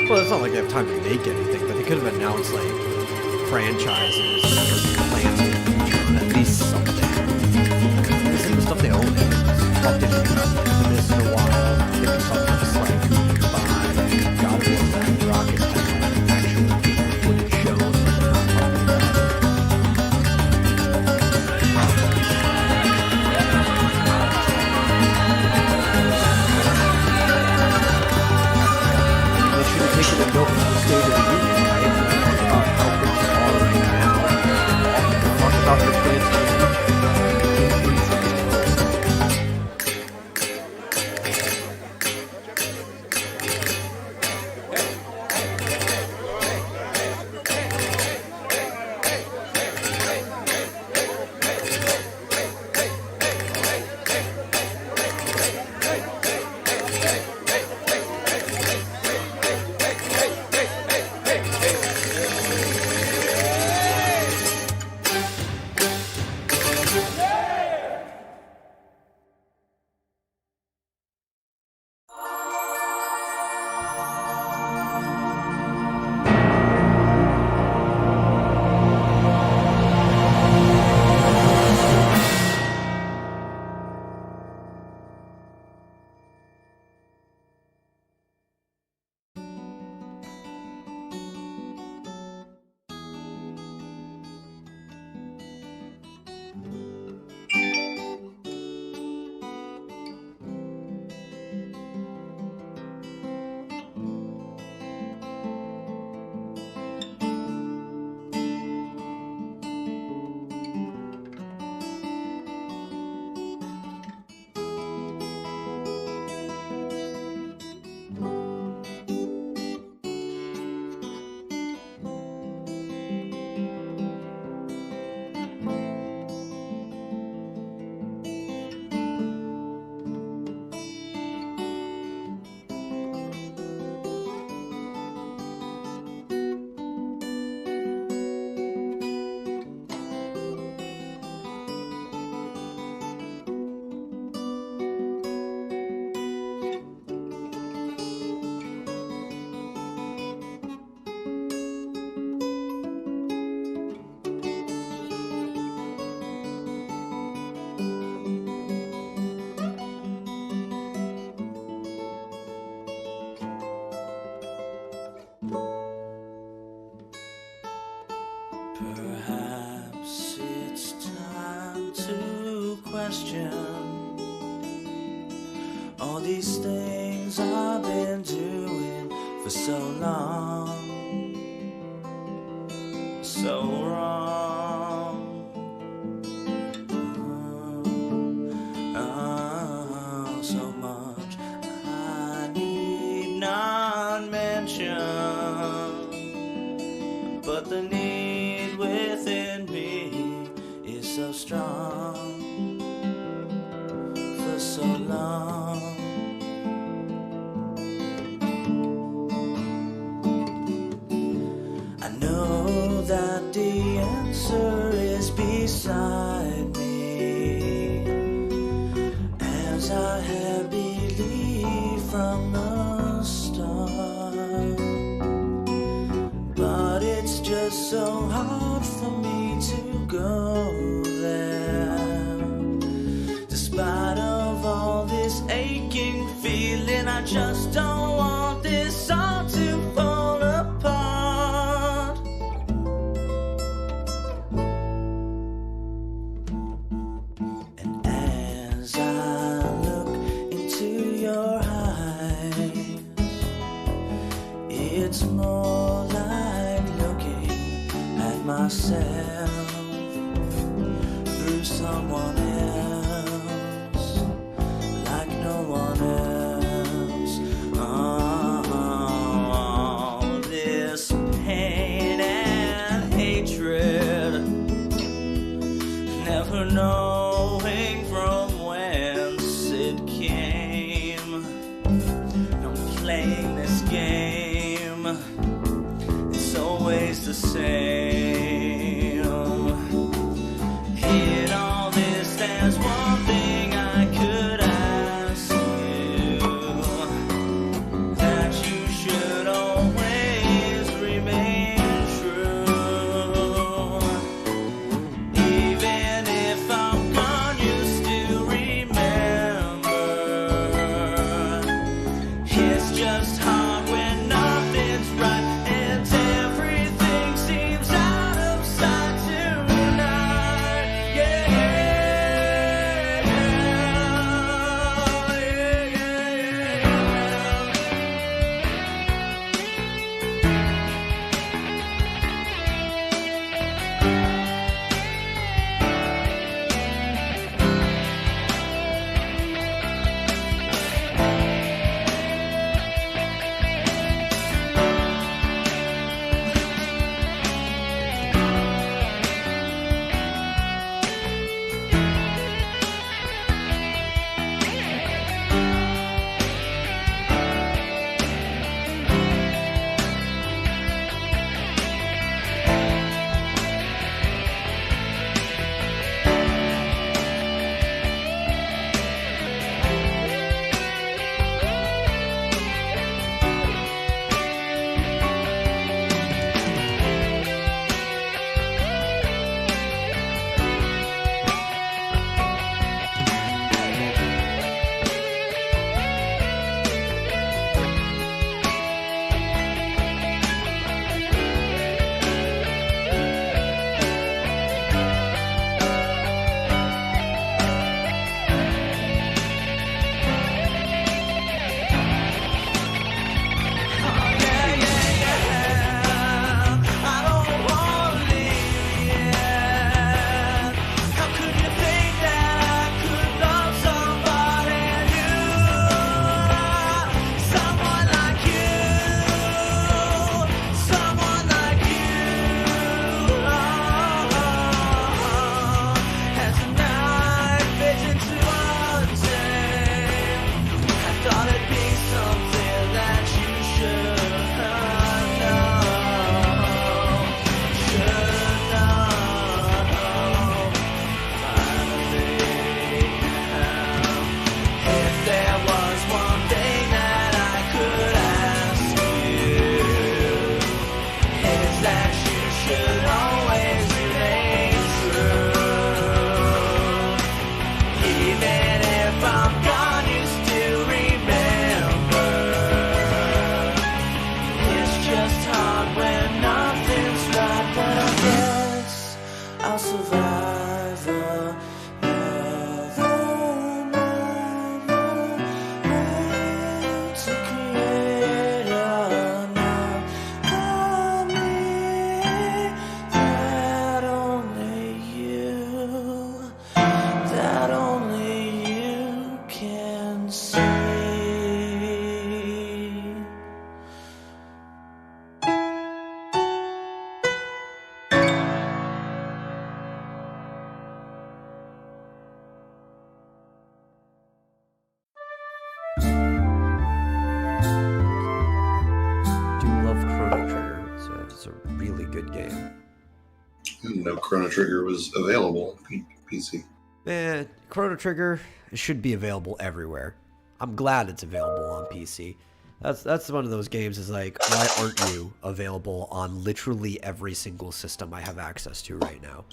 Well, it's not like they have time to make anything, but they could have announced, like, franchises or plans in the future, or at least something. This is the stuff they own. Talked into this in a while. Different stuff just like by God of War Ragnarok is like actual footage shows that they're not talking about. They should have taken a note from the State of the Union, right? About how things are right now. Talk about their plans for the future. Perhaps it's time to question all these things I've been doing for so long, so wrong. So much I need not mention, but the need within me is so strong for so long. I know that the answer is beside me, as I have believed from the start, but it's just so hard for me to go there. Despite of all this aching feeling, I just don't want this all to fall apart. And as I look into your eyes, it's more like looking at myself through someone else, like no one else. Oh, this pain and hatred, never knowing from whence it came. I'm playing this game, it's always the same. In all this, there's one thing I could ask you. good game. I didn't know Chrono Trigger was available on PC. Man, Chrono Trigger should be available everywhere. I'm glad it's available on PC. That's one of those games is like, why aren't you available on literally every single system I have access to right now?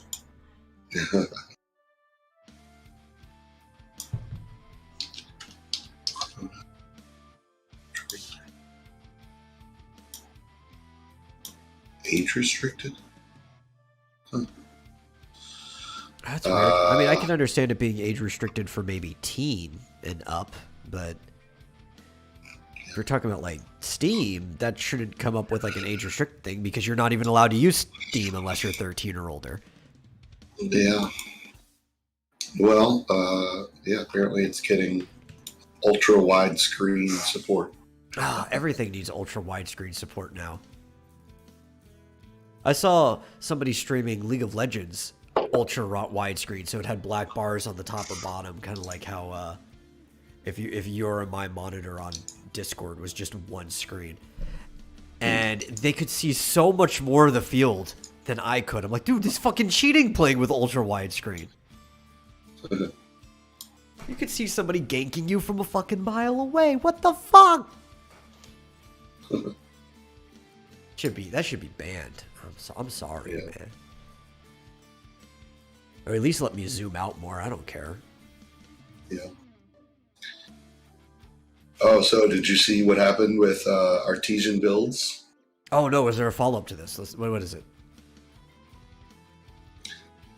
Age restricted? Huh. That's weird. I mean, I can understand it being age restricted for maybe teen and up, but if you're talking about like Steam, that shouldn't come up with like an age restricted thing because you're not even allowed to use Steam unless you're 13 or older. Yeah. Well, yeah, apparently it's getting ultra widescreen support. Everything needs ultra widescreen support now. I saw somebody streaming League of Legends ultra widescreen, so it had black bars on the top or bottom, kind of like how if you're on my monitor on Discord was just one screen, and they could see so much more of the field than I could. I'm like, dude, this is fucking cheating playing with ultra widescreen. You could see somebody ganking you from a fucking mile away. What the fuck? That should be banned. I'm sorry, man. Or at least let me zoom out more. I don't care. Yeah. Oh, so did you see what happened with Artesian Builds? Oh no, is there a follow-up to this? What is it?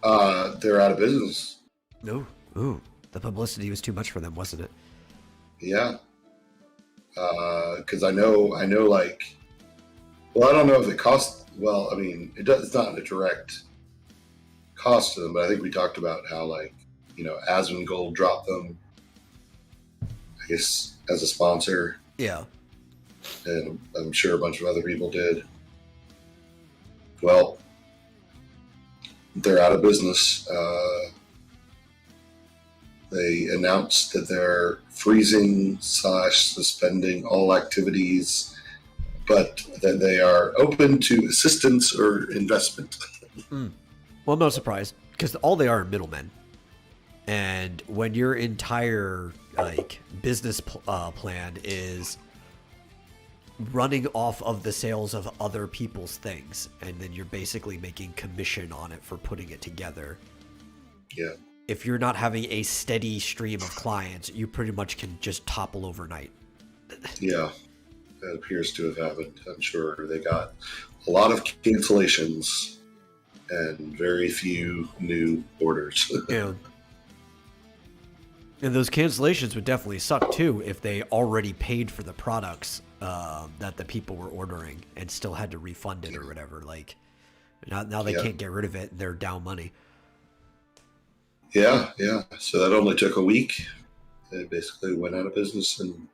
They're out of business. No. Ooh, the publicity was too much for them, wasn't it? Yeah. Because I know, like, well, I don't know if it cost. Well, I mean, it's not a direct cost to them, but I think we talked about how, like, Asmongold dropped them, I guess, as a sponsor. Yeah. And I'm sure a bunch of other people did. Well, they're out of business. They announced that they're freezing/suspending all activities, but that they are open to assistance or investment. Well, I'm not surprised, because all they are middlemen. And when your entire business plan is running off of the sales of other people's things, and then you're basically making commission on it for putting it together. Yeah. If you're not having a steady stream of clients, you pretty much can just topple overnight. Yeah, that appears to have happened. I'm sure they got a lot of cancellations and very few new orders. Yeah. And those cancellations would definitely suck too if they already paid for the products that the people were ordering and still had to refund it or whatever. Like now they can't get rid of it. They're down money. Yeah. So that only took a week. They basically went out of business, and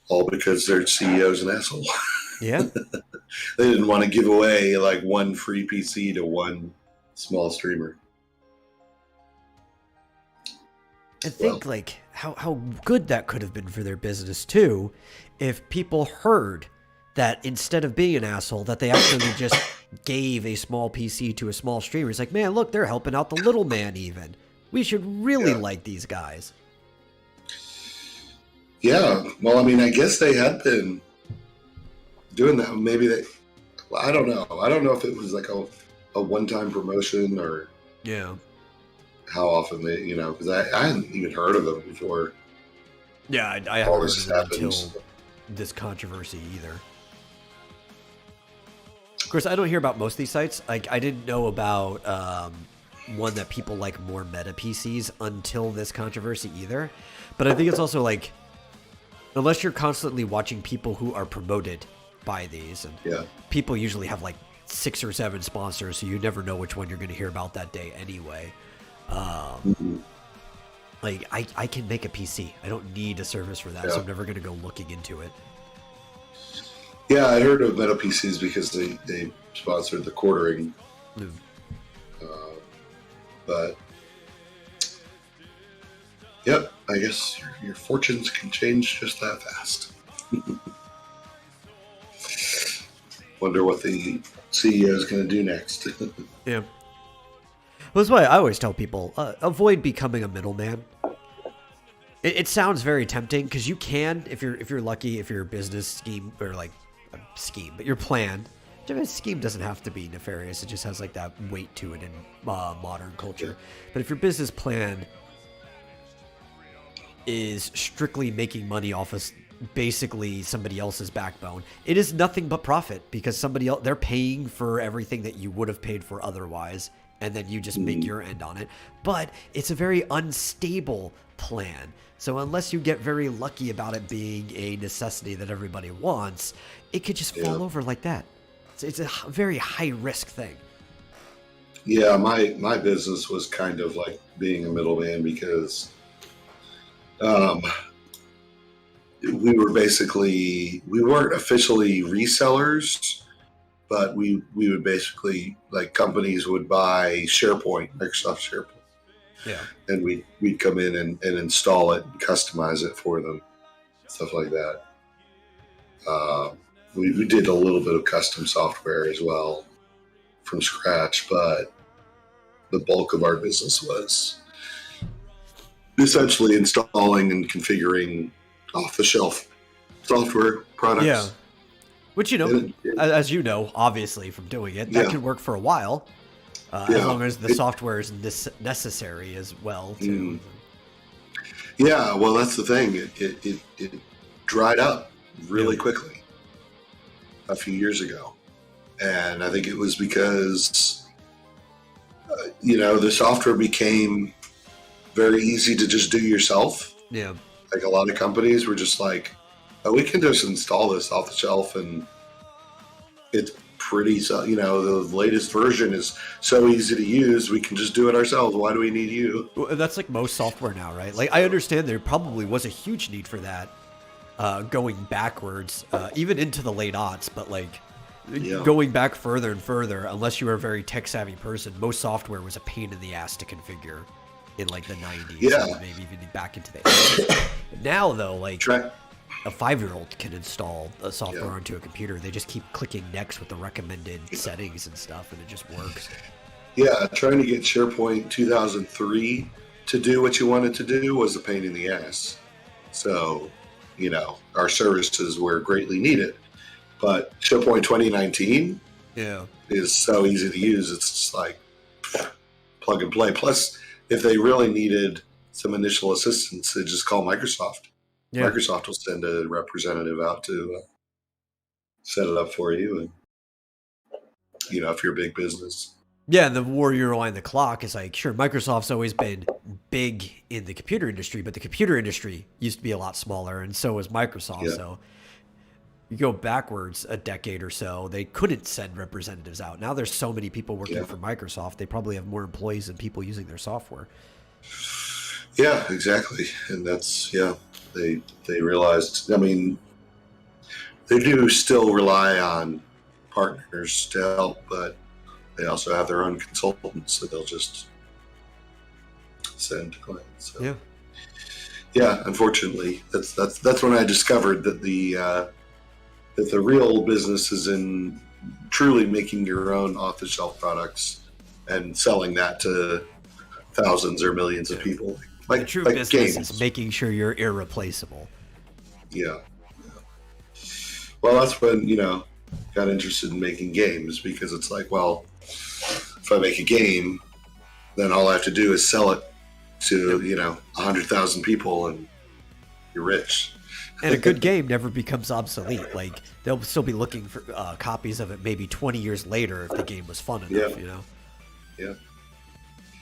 all because their CEO's an asshole. Yeah. They didn't want to give away like one free PC to one small streamer. And think like how good that could have been for their business too, if people heard that instead of being an asshole, that they actually just gave a small PC to a small streamer. It's like, man, look, they're helping out the little man even. We should really like these guys. Yeah, well, I mean, I guess they had been doing that. Maybe I don't know. I don't know if it was like a one-time promotion or how often they, because I hadn't even heard of them before. Yeah, I haven't heard of them until this controversy either. Of course, I don't hear about most of these sites. Like, I didn't know about one that people like more meta PCs until this controversy either. But I think it's also like, unless you're constantly watching people who are promoted by these, and people usually have like 6 or 7 sponsors, so you never know which one you're going to hear about that day anyway. Like, I can make a PC. I don't need a service for that, so I'm never going to go looking into it. Yeah, I heard of Meta PCs because they sponsored the quartering. But, yep, I guess your fortunes can change just that fast. Wonder what the CEO is going to do next. Yeah. Well, that's why I always tell people, avoid becoming a middleman. It sounds very tempting because you can, if you're lucky, if your business scheme, or like a scheme, but your plan, a scheme doesn't have to be nefarious. It just has like that weight to it in modern culture. But if your business plan is strictly making money off of basically somebody else's backbone, it is nothing but profit, because somebody else, they're paying for everything that you would have paid for otherwise, and then you just make your end on it. But it's a very unstable plan. So unless you get very lucky about it being a necessity that everybody wants, it could just fall over like that. It's a very high risk thing. Yeah, my business was kind of like being a middleman because we weren't officially resellers, but we would basically, like, companies would buy Microsoft SharePoint. Yeah. And we'd come in and install it and customize it for them, stuff like that. We did a little bit of custom software as well from scratch, but the bulk of our business was essentially installing and configuring off-the-shelf software products. Yeah. Which, as you know, obviously from doing it, that can work for a while. As long as the software is necessary as well, too. Yeah, well, that's the thing. It dried up really quickly a few years ago. And I think it was because, the software became very easy to just do yourself. Yeah. Like, a lot of companies were just like, oh, we can just install this off the shelf, and it's pretty, the latest version is so easy to use, we can just do it ourselves. Why do we need you? Well, that's like most software now, right? Like, I understand there probably was a huge need for that going backwards, even into the late aughts, but like going back further and further, unless you were a very tech savvy person, most software was a pain in the ass to configure in like the 90s, and maybe even back into the 80s. Now, though, like a 5-year-old can install a software onto a computer. They just keep clicking next with the recommended settings and stuff, and it just works. Yeah, trying to get SharePoint 2003 to do what you wanted to do was a pain in the ass. So, our services were greatly needed. But SharePoint 2019 is so easy to use. It's just like plug and play. Plus, if they really needed some initial assistance, they just call Microsoft. Yeah. Microsoft will send a representative out to set it up for you, and if you're a big business. Yeah, and the war you rewind the clock is like, sure, Microsoft's always been big in the computer industry, but the computer industry used to be a lot smaller, and so was Microsoft. Yeah. So you go backwards a decade or so, they couldn't send representatives out. Now there's so many people working for Microsoft, they probably have more employees than people using their software. Yeah, exactly. And that's, they realized, they do still rely on partners to help, but they also have their own consultants that they'll just send to clients. So, yeah, unfortunately, that's when I discovered that the real business is in truly making your own off-the-shelf products and selling that to thousands or millions of people. Like, the true business games. Is making sure you're irreplaceable. Yeah. Well, that's when, got interested in making games, because it's like, well, if I make a game, then all I have to do is sell it to, 100,000 people, and you're rich. And a good game never becomes obsolete. Like, they'll still be looking for copies of it maybe 20 years later if the game was fun enough, Yeah.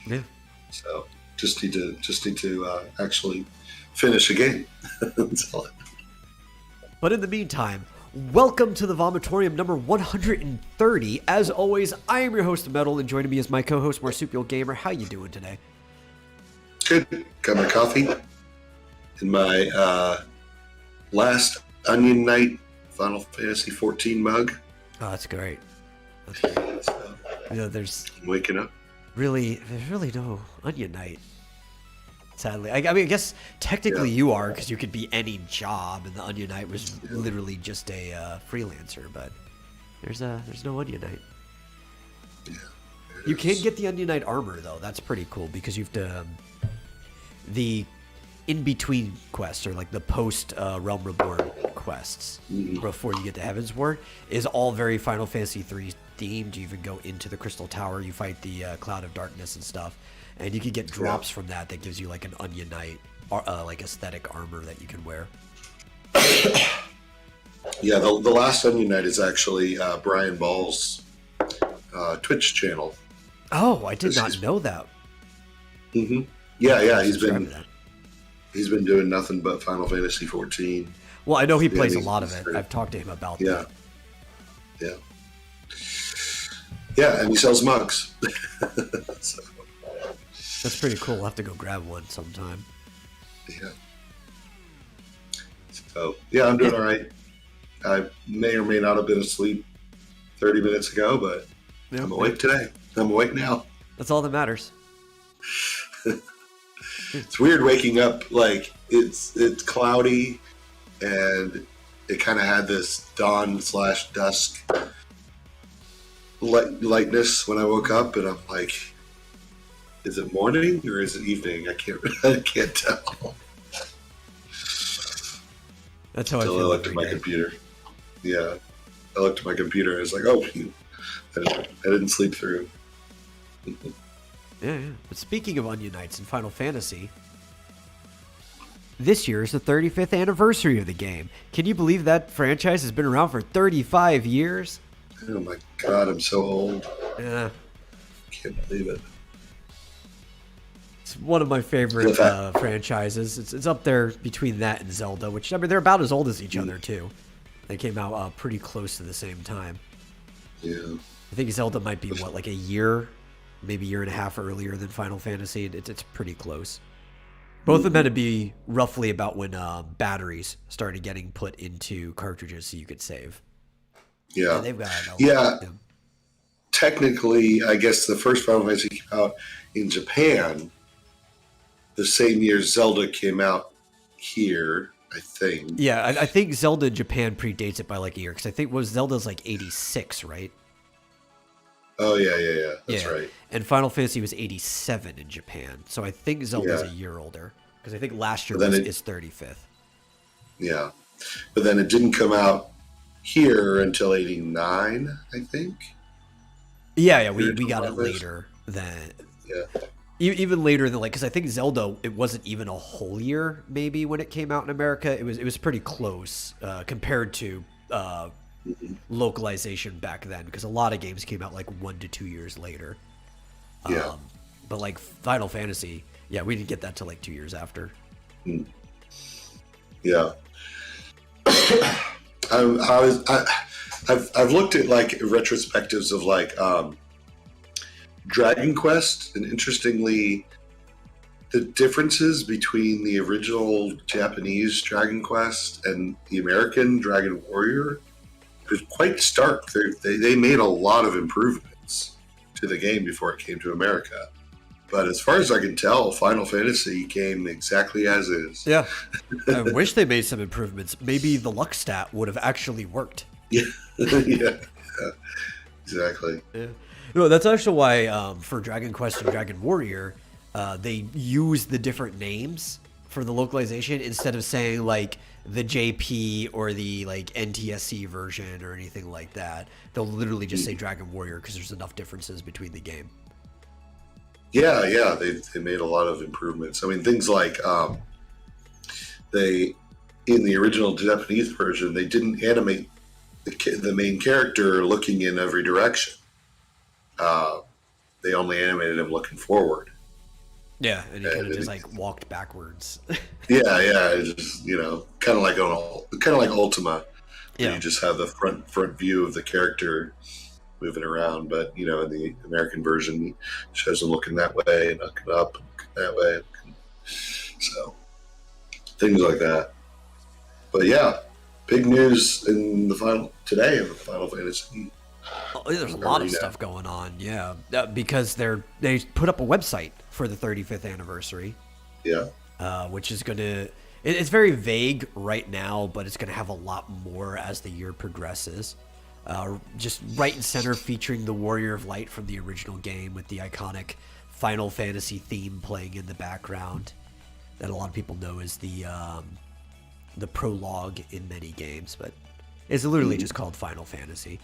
Yeah. So just need to actually finish a game and sell it. But in the meantime, welcome to the Vomitorium number 130. As always, I am your host, Metal, and joining me is my co-host, Marsupial Gamer. How you doing today? Good. Got my coffee in my last Onion Knight Final Fantasy 14 mug. Oh, that's great. That's great. So, there's waking up. There's really no Onion Knight. Sadly, I guess technically you are, because you could be any job, and the Onion Knight was literally just a freelancer. But There's no Onion Knight. Yeah. You can get the Onion Knight armor though. That's pretty cool because you have to the in between quests or like the post Realm Reborn quests before you get to Heaven's Ward is all very Final Fantasy 3 themed. You even go into the Crystal Tower, you fight the Cloud of Darkness and stuff, and you can get drops from that gives you like an Onion Knight like aesthetic armor that you can wear. Yeah, the last Onion Knight is actually Brian Ball's Twitch channel. Oh, I did not know that. Mm-hmm. Yeah, he's Subscribe to that. He's been doing nothing but Final Fantasy 14. Well, I know he plays a lot of it. I've talked to him about that. Yeah, and he sells mugs. So, that's pretty cool. I'll have to go grab one sometime. yeah. So, yeah, I'm doing all right. I may or may not have been asleep 30 minutes ago, but I'm awake today. I'm awake now. That's all that matters. It's weird waking up, like, it's cloudy, and it kind of had this dawn/dusk lightness when I woke up, and I'm like, is it morning or is it evening? I can't tell. That's how I Until feel. I looked at my computer. Yeah, I looked at my computer and I was like, oh, I didn't sleep through. Yeah. But speaking of Onion Knights in Final Fantasy, this year is the 35th anniversary of the game. Can you believe that franchise has been around for 35 years? Oh my god, I'm so old. Yeah. Can't believe it. It's one of my favorite franchises. It's up there between that and Zelda, which, I mean, they're about as old as each other, too. They came out pretty close to the same time. Yeah. I think Zelda might be, like a year, maybe a year and a half earlier than Final Fantasy. It's pretty close. Both of them had to be roughly about when batteries started getting put into cartridges so you could save. Yeah. And they've got Technically, I guess the first Final Fantasy came out in Japan the same year Zelda came out here, I think. Yeah, I think Zelda in Japan predates it by like a year, because I think Zelda's like 86, right? Oh, yeah. That's right. And Final Fantasy was 87 in Japan. So I think Zelda's a year older, because I think last year was its 35th. Yeah. But then it didn't come out here until 89, I think. Yeah, we got it later than... Yeah. Even later than, like, because I think Zelda, it wasn't even a whole year, maybe, when it came out in America. It was pretty close compared to localization back then, because a lot of games came out like 1 to 2 years later. Yeah. But like Final Fantasy, yeah, we didn't get that till like 2 years after. Yeah. I've looked at like retrospectives of like Dragon Quest, and interestingly, the differences between the original Japanese Dragon Quest and the American Dragon Warrior is quite stark. They made a lot of improvements to the game before it came to America. But as far as I can tell, Final Fantasy came exactly as is. Yeah. I wish they made some improvements. Maybe the luck stat would have actually worked. Yeah. Exactly. Yeah. No, that's actually why for Dragon Quest and Dragon Warrior, they use the different names for the localization instead of saying like the JP or the like NTSC version or anything like that. They'll literally just say Dragon Warrior because there's enough differences between the game. Yeah, they made a lot of improvements. I mean, things like they in the original Japanese version, they didn't animate the main character looking in every direction. They only animated him looking forward. Yeah, and he kind of just like walked backwards. Yeah, just kind of like Ultima. Yeah, you just have the front view of the character moving around, but in the American version, it shows him looking that way and looking up and looking that way. So things like that. But yeah, big news in today of the Final Fantasy. There's a lot of stuff going on, yeah, because they put up a website for the 35th anniversary. Yeah. Which is going to... It's very vague right now, but it's going to have a lot more as the year progresses. just right in center, featuring the Warrior of Light from the original game with the iconic Final Fantasy theme playing in the background that a lot of people know as the prologue in many games, but it's literally just called Final Fantasy.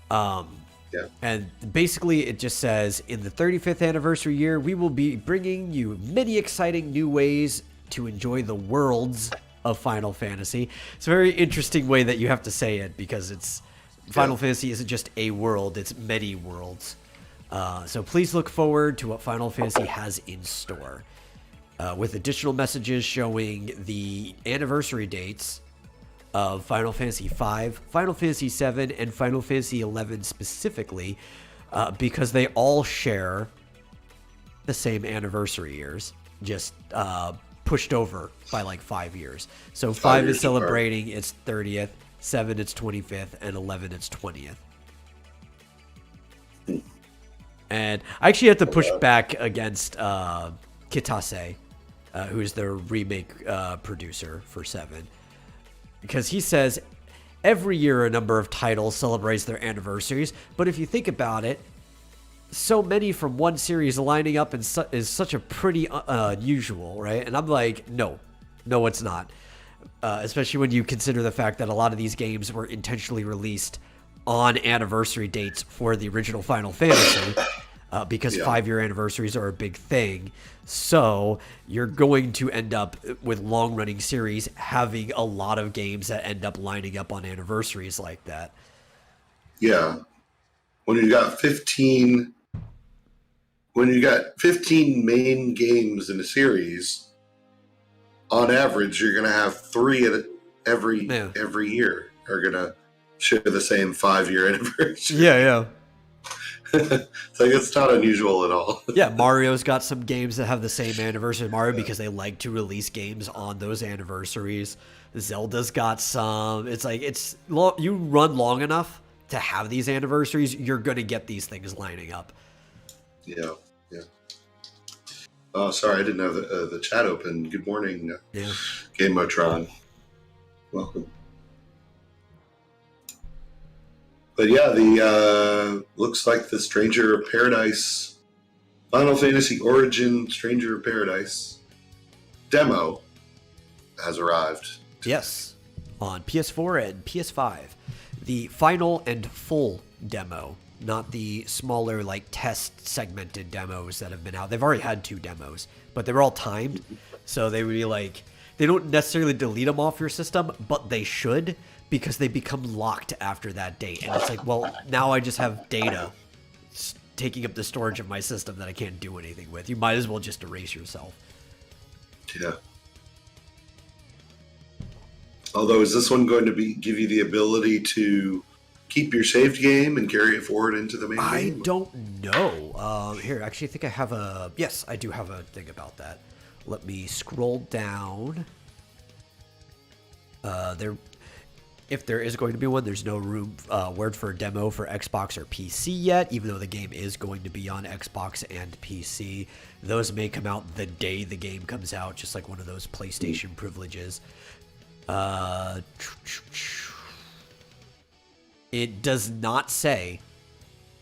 And basically it just says, in the 35th anniversary year, we will be bringing you many exciting new ways to enjoy the worlds of Final Fantasy. It's a very interesting way that you have to say it, because it's Final Fantasy isn't just a world, it's many worlds. So please look forward to what Final Fantasy has in store, with additional messages showing the anniversary dates of Final Fantasy V, Final Fantasy VII, and Final Fantasy XI specifically, because they all share the same anniversary years, just pushed over by like 5 years. So 5 is celebrating its 30th, 7 its 25th, and 11 its 20th. And I actually have to push back against Kitase, who's the remake producer for 7. Because he says every year a number of titles celebrates their anniversaries, but if you think about it, so many from one series lining up is such a pretty unusual, right? And I'm like, no, it's not. Especially when you consider the fact that a lot of these games were intentionally released on anniversary dates for the original Final Fantasy, because 5-year anniversaries are a big thing. So you're going to end up with long-running series having a lot of games that end up lining up on anniversaries like that. Yeah. When you got 15 main games in a series, on average, you're going to have 3 every year are going to share the same 5-year anniversary. Yeah. It's like, it's not unusual at all. Yeah, Mario's got some games that have the same anniversary as Mario because they like to release games on those anniversaries. Zelda's got some. It's like, you run long enough to have these anniversaries, you're going to get these things lining up. Yeah. Oh, sorry, I didn't have the chat open. Good morning, Gamotron. Welcome. But yeah, the looks like the Stranger of Paradise, Final Fantasy Origin Stranger of Paradise demo has arrived. Yes, on PS4 and PS5. The final and full demo, not the smaller, like, test segmented demos that have been out. They've already had 2 demos, but they were all timed. So they would be like, they don't necessarily delete them off your system, but they should, because they become locked after that date. And it's like, well, now I just have data taking up the storage of my system that I can't do anything with. You might as well just erase yourself. Yeah. Although, is this one going to give you the ability to keep your saved game and carry it forward into the main game? I don't know. Here, actually, I think I have a... Yes, I do have a thing about that. Let me scroll down. If there is going to be one, there's no word for a demo for Xbox or PC yet, even though the game is going to be on Xbox and PC. Those may come out the day the game comes out, just like one of those PlayStation privileges. It does not say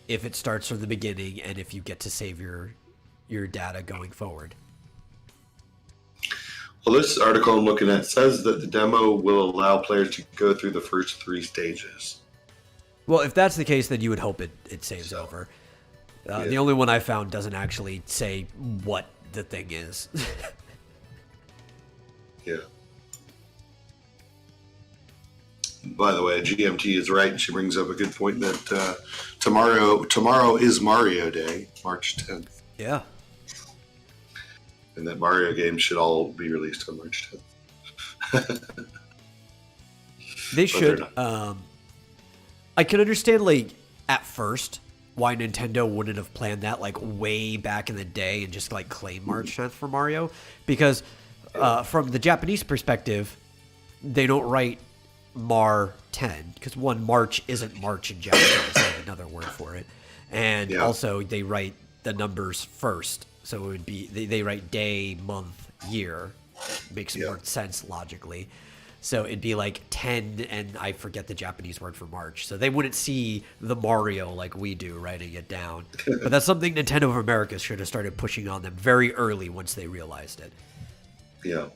if it starts from the beginning and if you get to save your data going forward. Well, this article I'm looking at says that the demo will allow players to go through the first 3 stages. Well, if that's the case, then you would hope it saves over. The only one I found doesn't actually say what the thing is. Yeah. By the way, GMT is right. She brings up a good point that tomorrow is Mario Day, March 10th. Yeah. And that Mario games should all be released on March 10th. They should. I can understand, like, at first, why Nintendo wouldn't have planned that, like, way back in the day and just, like, claim March 10th for Mario. Because from the Japanese perspective, they don't write Mar 10. Because, one, March isn't March in Japanese. They have another word for it. And also, they write the numbers first. So it would be, they write day, month, year. Makes more sense logically. So it'd be like 10, and I forget the Japanese word for March. So they wouldn't see the Mario like we do writing it down. But that's something Nintendo of America should have started pushing on them very early once they realized it. Yeah.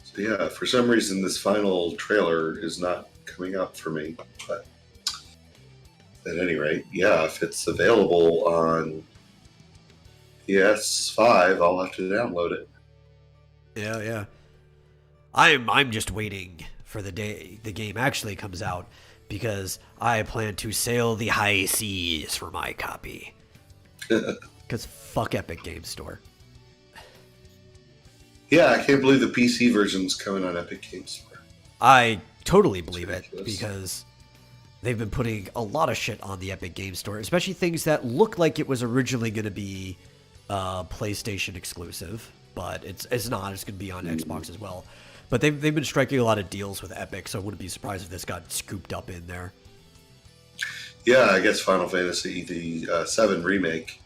So yeah, for some reason this final trailer is not coming up for me. But at any rate, yeah, if it's available on PS5, I'll have to download it. Yeah. I'm just waiting for the day the game actually comes out because I plan to sail the high seas for my copy. Because fuck Epic Games Store. Yeah, I can't believe the PC version's coming on Epic Games Store. I totally believe it because they've been putting a lot of shit on the Epic Games Store, especially things that look like it was originally going to be PlayStation exclusive, but it's not. It's going to be on Xbox as well. But they've been striking a lot of deals with Epic, so I wouldn't be surprised if this got scooped up in there. Yeah, I guess Final Fantasy the 7 remake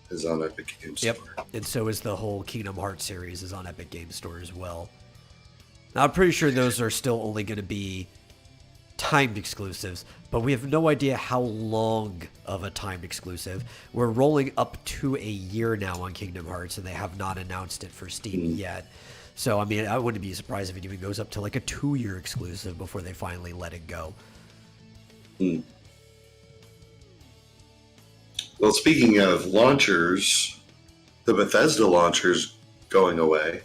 is on Epic Games Store. Yep, and so is the whole Kingdom Hearts series is on Epic Games Store as well. Now, I'm pretty sure those are still only going to be timed exclusives, but we have no idea how long of a timed exclusive. We're rolling up to a year now on Kingdom Hearts, and they have not announced it for Steam yet. So, I mean, I wouldn't be surprised if it even goes up to like a 2-year exclusive before they finally let it go. Well, speaking of launchers, the Bethesda launcher's going away.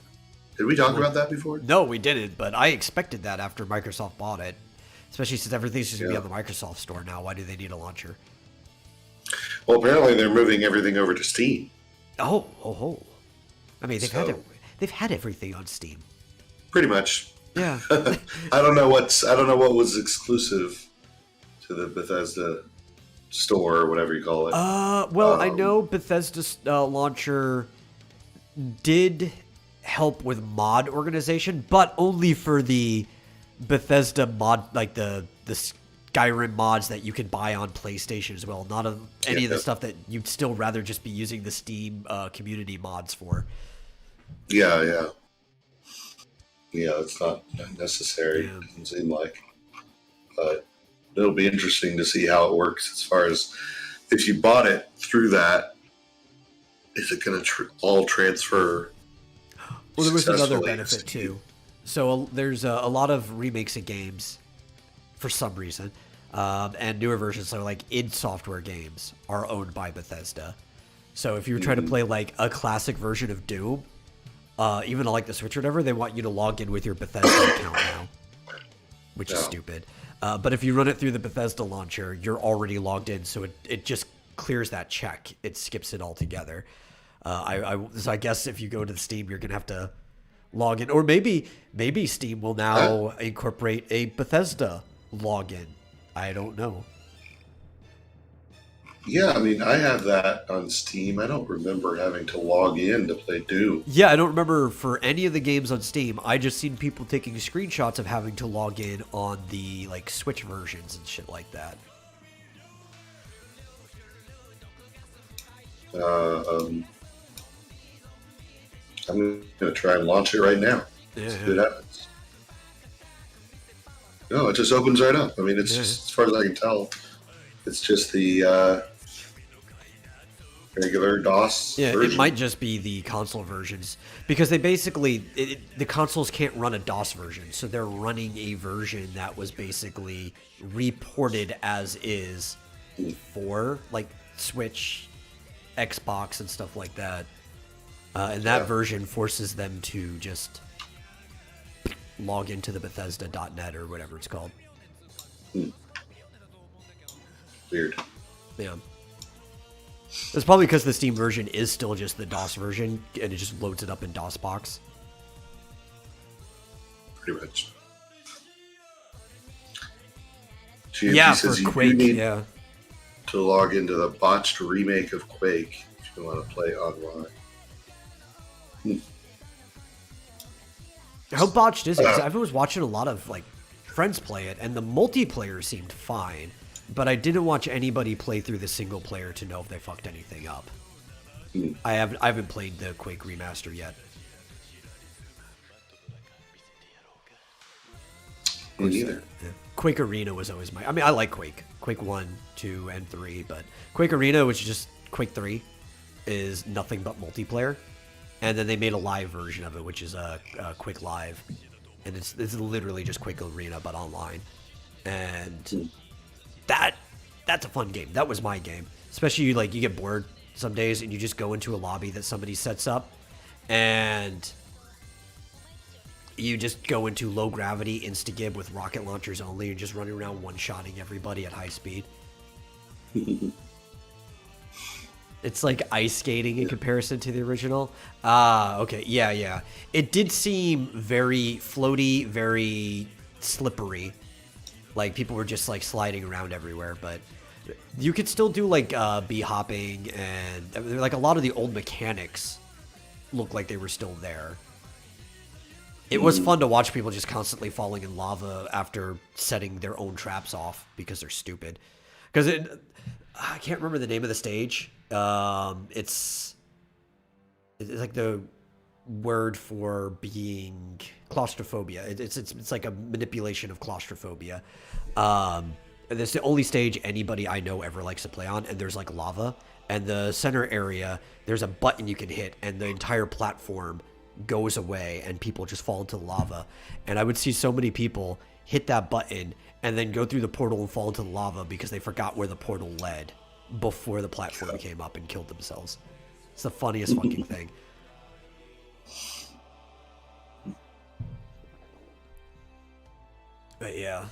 Did we talk about that before? No, we didn't, but I expected that after Microsoft bought it. Especially since everything's just going to be on the Microsoft Store now. Why do they need a launcher? Well, apparently they're moving everything over to Steam. Oh. I mean, they've had everything on Steam. Pretty much. Yeah. I don't know what was exclusive to the Bethesda store or whatever you call it. Well, I know Bethesda's launcher did help with mod organization, but only for the Bethesda mod, like the Skyrim mods that you can buy on PlayStation as well. Not any of the stuff that you'd still rather just be using the Steam community mods for. Yeah, it's not necessary. It doesn't seem like, but it'll be interesting to see how it works as far as if you bought it through that, is it going to all transfer? Well, there was another benefit too. So there's a lot of remakes of games for some reason, and newer versions, so like id Software games, are owned by Bethesda. So if you were trying to play like a classic version of Doom, even on like the Switch or whatever, they want you to log in with your Bethesda account now, which is stupid. But if you run it through the Bethesda launcher, you're already logged in, so it just clears that check. It skips it altogether. So I guess if you go to the Steam, you're gonna have to log in, or maybe Steam will now incorporate a Bethesda login. I don't know. Yeah, I mean, I have that on Steam. I don't remember having to log in to play Doom. Yeah, I don't remember for any of the games on Steam. I just seen people taking screenshots of having to log in on the like Switch versions and shit like that. I'm going to try and launch it right now. Yeah. See what happens. No, it just opens right up. I mean, it's just, as far as I can tell, it's just the regular DOS version. It might just be the console versions because they basically the consoles can't run a DOS version, so they're running a version that was basically reported as is for like Switch, Xbox, and stuff like that. And that version forces them to just log into the Bethesda.net or whatever it's called. Weird. Yeah. It's probably because the Steam version is still just the DOS version, and it just loads it up in DOSBox. Pretty much. Yeah, for Quake, yeah. To log into the botched remake of Quake if you want to play online. How botched is it? 'Cause I was watching a lot of like friends play it, and the multiplayer seemed fine, but I didn't watch anybody play through the single player to know if they fucked anything up. I haven't played the Quake remaster yet. Me neither. Yeah. Quake Arena was always my. I mean, I like Quake. Quake 1, 2, and 3, but Quake Arena, which is just Quake 3, is nothing but multiplayer. And then they made a live version of it, which is a Quake Live, and it's literally just Quake Arena but online. And that's a fun game. That was my game. Especially like you get bored some days and you just go into a lobby that somebody sets up, and you just go into low gravity insta-gib with rocket launchers only. You're just running around one-shotting everybody at high speed. It's like ice skating in comparison to the original. Okay, yeah. It did seem very floaty, very slippery. Like people were just like sliding around everywhere, but you could still do like bee hopping, and like a lot of the old mechanics look like they were still there. It was fun to watch people just constantly falling in lava after setting their own traps off because they're stupid. Because I can't remember the name of the stage. It's like the word for being claustrophobia. It's like a manipulation of claustrophobia. And it's the only stage anybody I know ever likes to play on. And there's like lava, and the center area, there's a button you can hit, and the entire platform goes away, and people just fall into the lava. And I would see so many people hit that button and then go through the portal and fall into the lava because they forgot where the portal led before the platform came up and killed themselves. It's the funniest fucking thing. But yeah.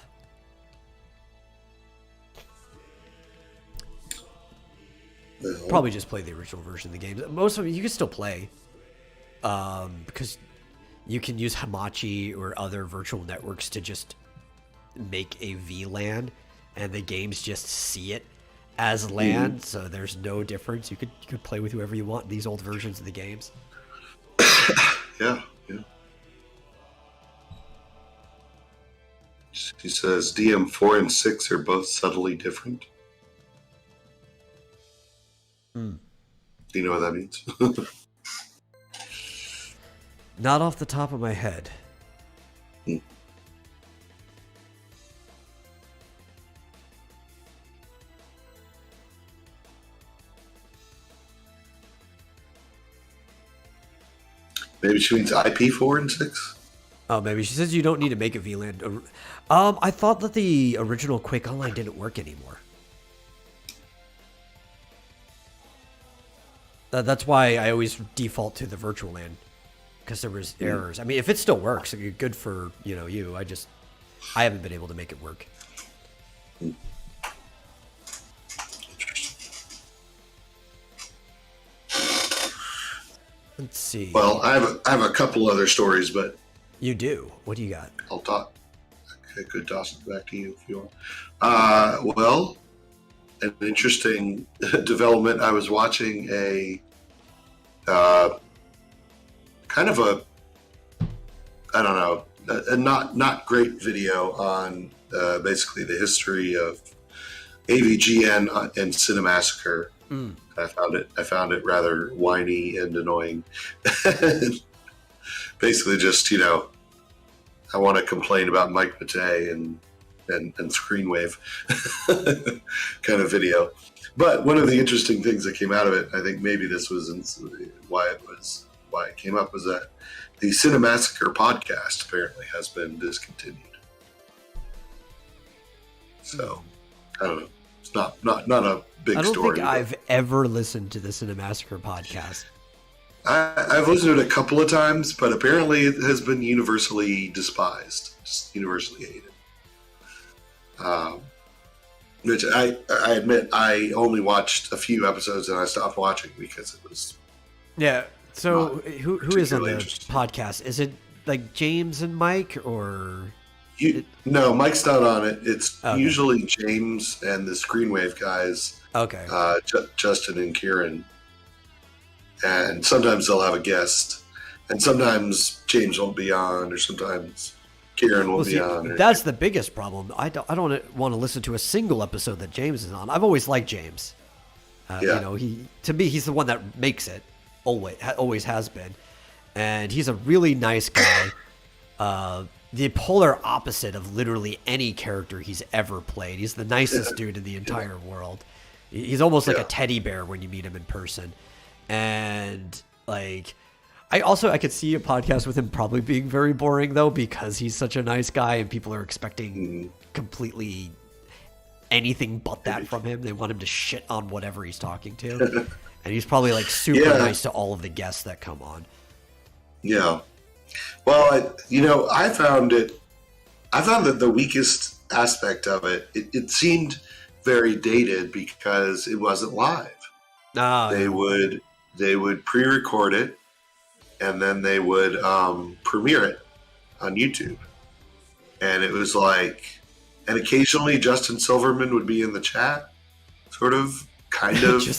Probably just play the original version of the game. Most of it you can still play. Because you can use Hamachi or other virtual networks to just make a VLAN, and the games just see it as LAN, so there's no difference. You could play with whoever you want in these old versions of the games. Yeah. He says DM4 and 6 are both subtly different. Do you know what that means? Not off the top of my head. Maybe she means IP4 and 6? Oh, maybe. She says you don't need to make a VLAN. I thought that the original Quake Online didn't work anymore. That's why I always default to the virtual LAN. Because there was errors. I mean, if it still works, good for you. I haven't been able to make it work. Let's see. Well, I have a couple other stories, but you do. What do you got? I'll talk. I could toss it back to you if you want. Well, an interesting development. I was watching a kind of I don't know, a not great video on basically the history of AVGN and Cinemassacre. I found it rather whiny and annoying. Basically, just I want to complain about Mike Matei and Screenwave kind of video. But one of the interesting things that came out of it, I think maybe this was why it came up, was that the Cinemassacre podcast apparently has been discontinued. So I don't know. It's not a big story. I don't think I've ever listened to the Cinemassacre podcast. I've listened to it a couple of times, but apparently it has been universally despised, just universally hated. Which I admit I only watched a few episodes and I stopped watching because it was. Yeah. So who is on the interesting podcast? Is it like James and Mike, or? No, Mike's not on it. It's usually James and the Screenwave guys. Okay. Justin and Kieran. And sometimes they'll have a guest. And sometimes James won't be on, or sometimes Kieran will be on. That's the biggest problem. I don't want to listen to a single episode that James is on. I've always liked James. To me, he's the one that makes it. Always has been. And he's a really nice guy. the polar opposite of literally any character he's ever played. He's the nicest dude in the entire world. He's almost like a teddy bear when you meet him in person. And like, I could see a podcast with him probably being very boring though, because he's such a nice guy and people are expecting completely anything but that from him. They want him to shit on whatever he's talking to. And he's probably like super nice to all of the guests that come on. Yeah. Well, I found that the weakest aspect of it seemed very dated because it wasn't live. They would pre-record it and then they would premiere it on YouTube. And it was like, and occasionally Justin Silverman would be in the chat, kind of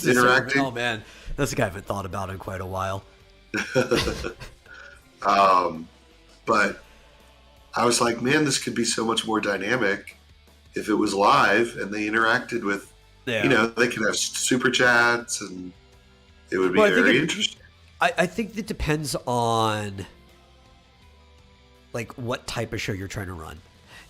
interacting. Oh man, that's a guy I haven't thought about in quite a while. But I was like, man, this could be so much more dynamic if it was live and they interacted with, they could have super chats and it would be very interesting. I think it depends on like what type of show you're trying to run.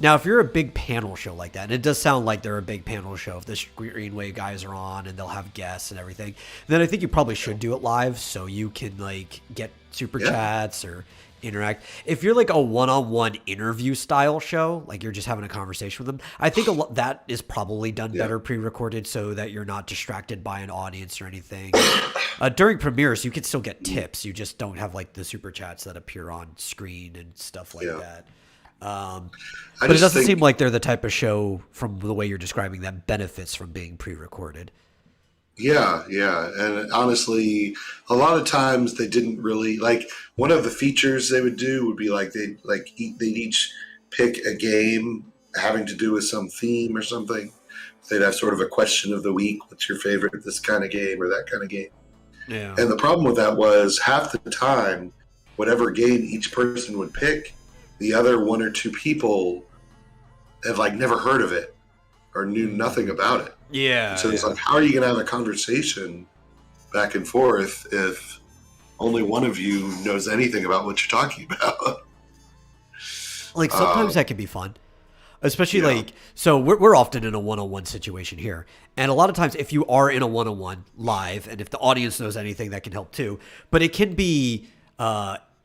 Now, if you're a big panel show like that, and it does sound like they're a big panel show, if the Screenway guys are on and they'll have guests and everything, then I think you probably should do it live so you can like get super chats or interact. If you're like a one-on-one interview style show, like you're just having a conversation with them, I think that is probably done better pre-recorded so that you're not distracted by an audience or anything. During premieres, you can still get tips. You just don't have like the super chats that appear on screen and stuff like that. But it doesn't seem like they're the type of show, from the way you're describing, that benefits from being pre-recorded. Yeah. And honestly, a lot of times they didn't really like. One of the features they would do would be like they'd each pick a game having to do with some theme or something. They'd have sort of a question of the week. What's your favorite, this kind of game or that kind of game? Yeah. And the problem with that was half the time, whatever game each person would pick, the other one or two people had like never heard of it or knew nothing about it. Yeah. So it's like, how are you going to have a conversation back and forth if only one of you knows anything about what you're talking about? Like sometimes that can be fun, especially like, so we're often in a one-on-one situation here. And a lot of times if you are in a one-on-one live and if the audience knows anything, that can help too. But it can be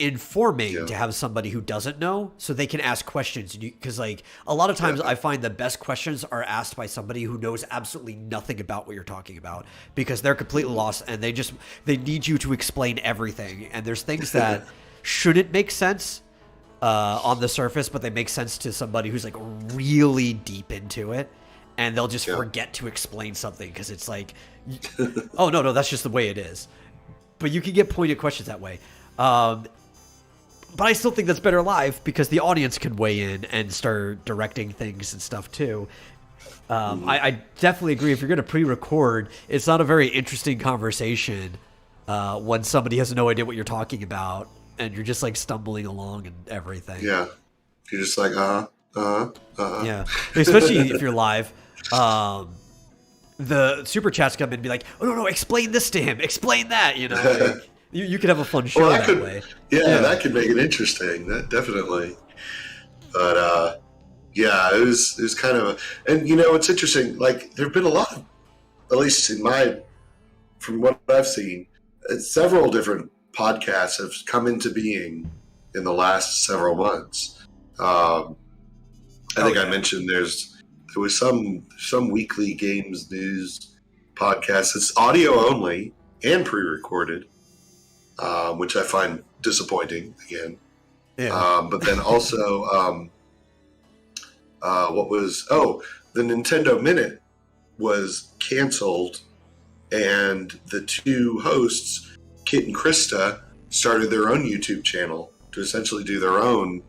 informing to have somebody who doesn't know so they can ask questions, because like a lot of times I find the best questions are asked by somebody who knows absolutely nothing about what you're talking about, because they're completely lost and they need you to explain everything, and there's things that shouldn't make sense on the surface, but they make sense to somebody who's like really deep into it, and they'll just forget to explain something because it's like, oh no, that's just the way it is. But you can get pointed questions that way. But I still think that's better live because the audience can weigh in and start directing things and stuff too. I definitely agree. If you're going to pre-record, it's not a very interesting conversation when somebody has no idea what you're talking about and you're just like stumbling along and everything. Yeah. You're just like, Yeah. Especially if you're live. The super chats come in and be like, oh, no, explain this to him. Explain that, Like, you could have a fun show that way. Yeah, that could make it interesting. That definitely. But it was kind of and it's interesting. Like there've been a lot of, at least from what I've seen, several different podcasts have come into being in the last several months. I think I mentioned there was some weekly games news podcast. It's audio only and pre-recorded. Which I find disappointing again. Yeah. But then also, the Nintendo Minute was canceled, and the two hosts, Kit and Krista, started their own YouTube channel to essentially do their own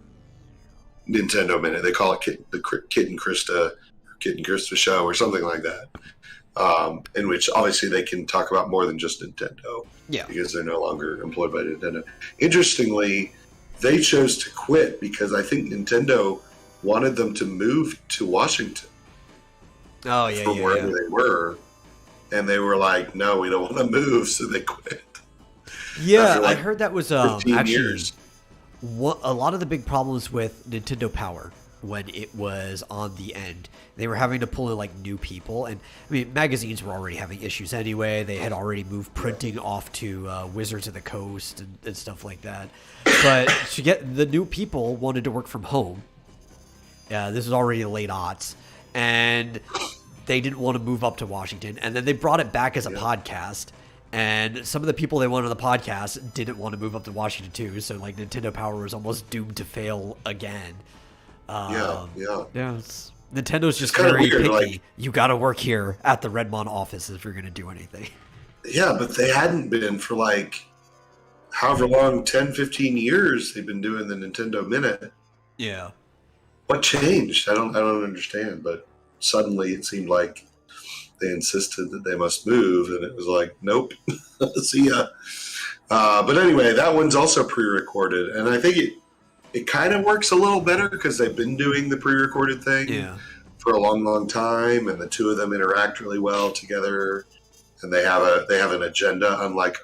Nintendo Minute. They call it Kit and Krista Show or something like that. In which obviously they can talk about more than just Nintendo. Yeah. Because they're no longer employed by Nintendo. Interestingly, they chose to quit because I think Nintendo wanted them to move to Washington. Oh, yeah, from wherever they were. And they were like, no, we don't want to move, so they quit. Yeah, I heard that was actually years. a lot of the big problems with Nintendo Power when it was on the end, they were having to pull in like new people, and I mean magazines were already having issues anyway. They had already moved printing off to Wizards of the Coast and stuff like that. But to get the new people wanted to work from home. This was already the late aughts, and they didn't want to move up to Washington. And then they brought it back as a podcast. And some of the people they wanted on the podcast didn't want to move up to Washington too. So like Nintendo Power was almost doomed to fail again. Yeah. Nintendo's just very weird, picky. like, you got to work here at the Redmond office if you're going to do anything. Yeah, but they hadn't been for like however long, 10, 15 years they've been doing the Nintendo Minute. Yeah. What changed? I don't understand, but suddenly it seemed like they insisted that they must move, and it was like, nope, see ya. But anyway, that one's also pre-recorded, and I think it kind of works a little better because they've been doing the pre-recorded thing for a long, long time, and the two of them interact really well together, and they have an agenda. Unlike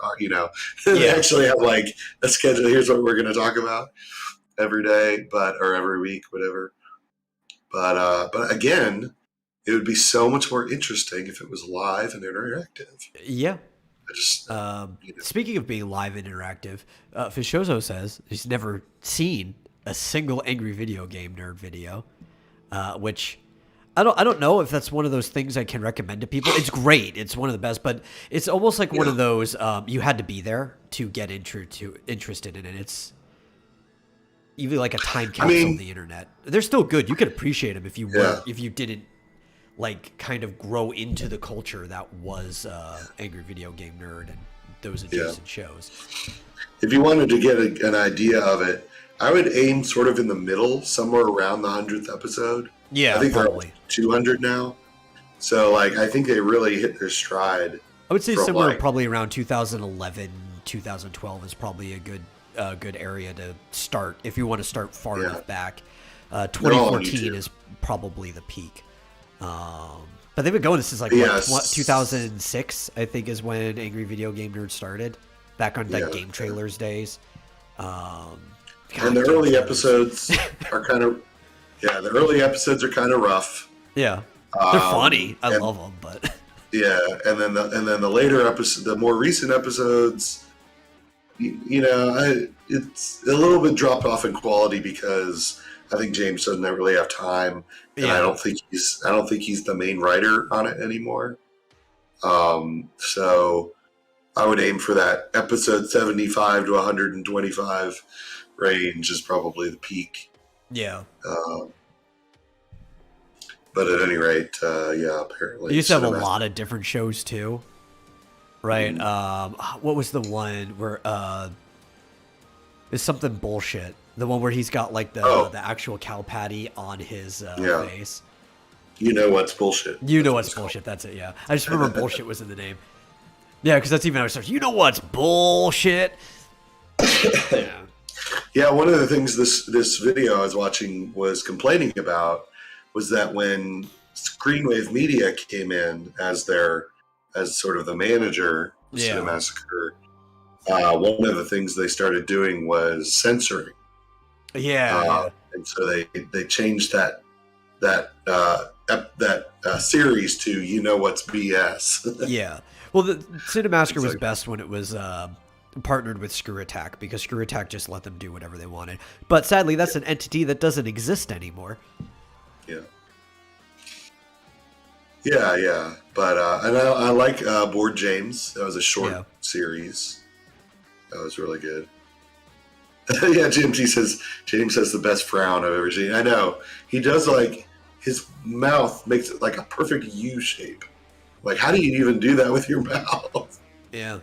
they actually have like a schedule. Here's what we're going to talk about every day, or every week, whatever. But again, it would be so much more interesting if it was live and interactive. Yeah. I just, Speaking of being live and interactive, Fishozo says he's never seen a single Angry Video Game Nerd video, which I don't know if that's one of those things I can recommend to people. It's great. It's one of the best, but it's almost like one of those you had to be there to get interested in it. It's even like a time capsule of the internet. They're still good. You could appreciate them if you didn't like kind of grow into the culture that was Angry Video Game Nerd and those adjacent shows. If you wanted to get an idea of it, I would aim sort of in the middle, somewhere around the 100th episode. Yeah, I think probably. they're 200 now. So like, I think they really hit their stride. I would say somewhere probably around 2011, 2012 is probably a good area to start if you want to start far enough back. 2014 is probably the peak. But they've been going since like 2006, I think, is when Angry Video Game Nerd started. Back on like Game Trailers days. And the early episodes are kind of rough. Yeah, they're funny. I love them, but and then the later episode, the more recent episodes, it's a little bit dropped off in quality because I think James doesn't really have time, and I don't think he's the main writer on it anymore. So I would aim for that episode 75 to 125 range is probably the peak. Yeah. But at any rate, apparently they used to have a lot of different shows too, right? What was the one where it's something bullshit? The one where he's got like the actual cow patty on his face. You know what's bullshit. You know what's bullshit. That's it. Yeah, I just remember bullshit was in the name. Yeah, because that's even how it starts. You know what's bullshit. Yeah, one of the things this video I was watching was complaining about was that when Screenwave Media came in as sort of the manager of Cinemassacre, one of the things they started doing was censoring. And so they changed that series to You Know What's BS. Yeah. Well, the Cinemassacre was best when it was partnered with Screw Attack, because Screw Attack just let them do whatever they wanted. But sadly, that's an entity that doesn't exist anymore. Yeah. But and I like Board James. That was a short series. That was really good. James has the best frown I've ever seen. I know. He does, like, his mouth makes it like a perfect U shape. Like, how do you even do that with your mouth? Yeah.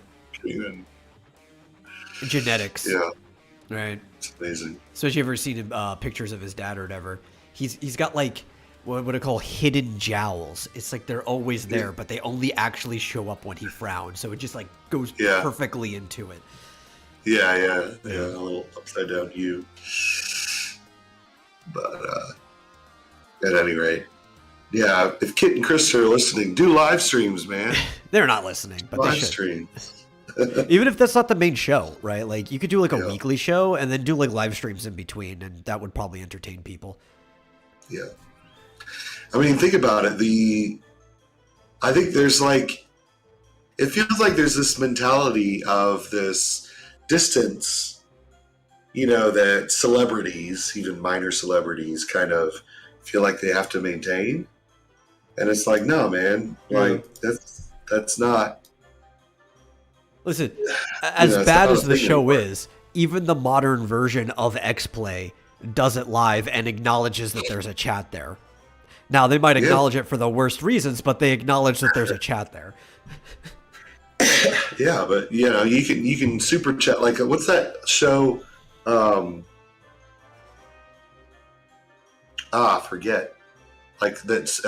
Genetics. Yeah. Right. It's amazing. Especially if you've ever seen pictures of his dad or whatever. He's got like what I call hidden jowls. It's like they're always there, but they only actually show up when he frowns. So it just like goes perfectly into it. Yeah, a little upside down U. But at any rate, if Kit and Chris are listening, do live streams, man. They're not listening, but live they should. Streams. Even if that's not the main show, right? Like you could do like a Yeah. weekly show and then do like live streams in between, and that would probably entertain people. Yeah. I mean, think about it. I think there's like, it feels like there's this mentality of this distance, that celebrities, even minor celebrities, kind of feel like they have to maintain. And it's like, no, man, like that's not. Listen, as it's bad not as a the thing show anymore. is, even the modern version of X-Play does it live and acknowledges that there's a chat there. Now, they might acknowledge it for the worst reasons, but they acknowledge that there's a chat there. Yeah, but you can super chat. Like, what's that show? Forget. Like that's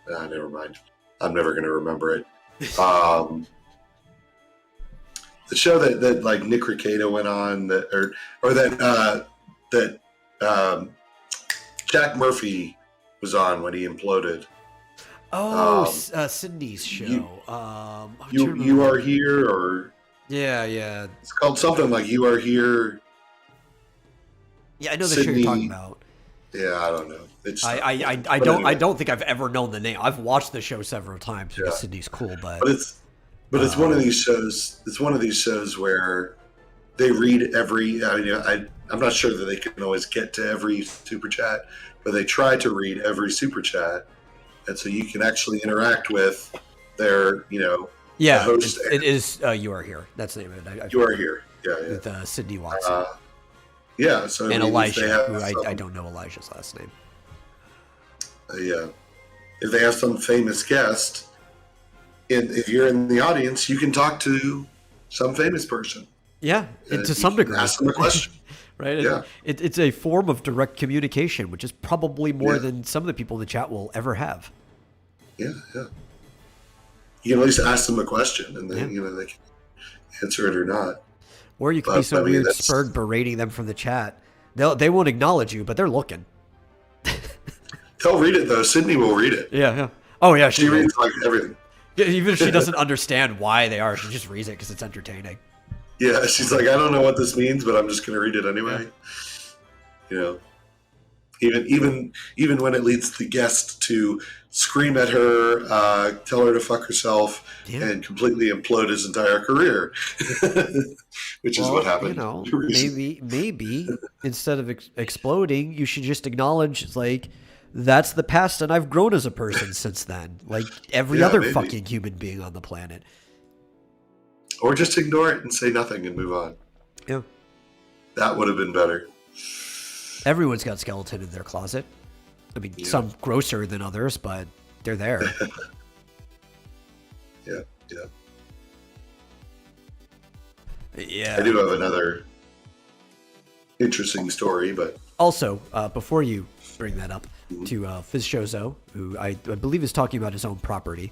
never mind. I'm never gonna remember it. The show that like Nick Ricado went on, that Jack Murphy was on when he imploded. Sydney's show. You are here, or yeah. it's called something like You Are Here. Yeah, I know the Sydney, show you're talking about. Yeah, I don't know. It's I don't think I've ever known the name. I've watched the show several times because Sydney's cool, but it's one of these shows. It's one of these shows where they read every. I mean, I'm not sure that they can always get to every super chat, but they try to read every super chat, and so you can actually interact with their, the host. It is. You Are Here. That's the name of it. You Are Here. Yeah. With Sydney Watson. Yeah. So and Elijah, who some, I don't know Elijah's last name. Yeah. If they have some famous guest, if you're in the audience, you can talk to some famous person. Yeah, and to some degree. Ask them a question. Right? Yeah. It's a form of direct communication, which is probably more than some of the people in the chat will ever have. Yeah. You can at least ask them a question, and then they can answer it or not. Or you could be so weird spurred berating them from the chat. They won't acknowledge you, but they're looking. They'll read it though. Sydney will read it. Yeah. Oh yeah, she reads like everything. Yeah, even if she doesn't understand why they are, she just reads it because it's entertaining. Yeah, she's like, I don't know what this means, but I'm just going to read it anyway. Yeah. Even when it leads the guest to scream at her, tell her to fuck herself, and completely implode his entire career, which is what happened. Maybe instead of exploding, you should just acknowledge like that's the past, and I've grown as a person since then, like every other fucking human being on the planet. Or just ignore it and say nothing and move on. Yeah, that would have been better. Everyone's got skeleton in their closet. I mean, some grosser than others, but they're there. Yeah. I do have another interesting story, but also before you bring that up to Fizz Shozo, who I believe is talking about his own property,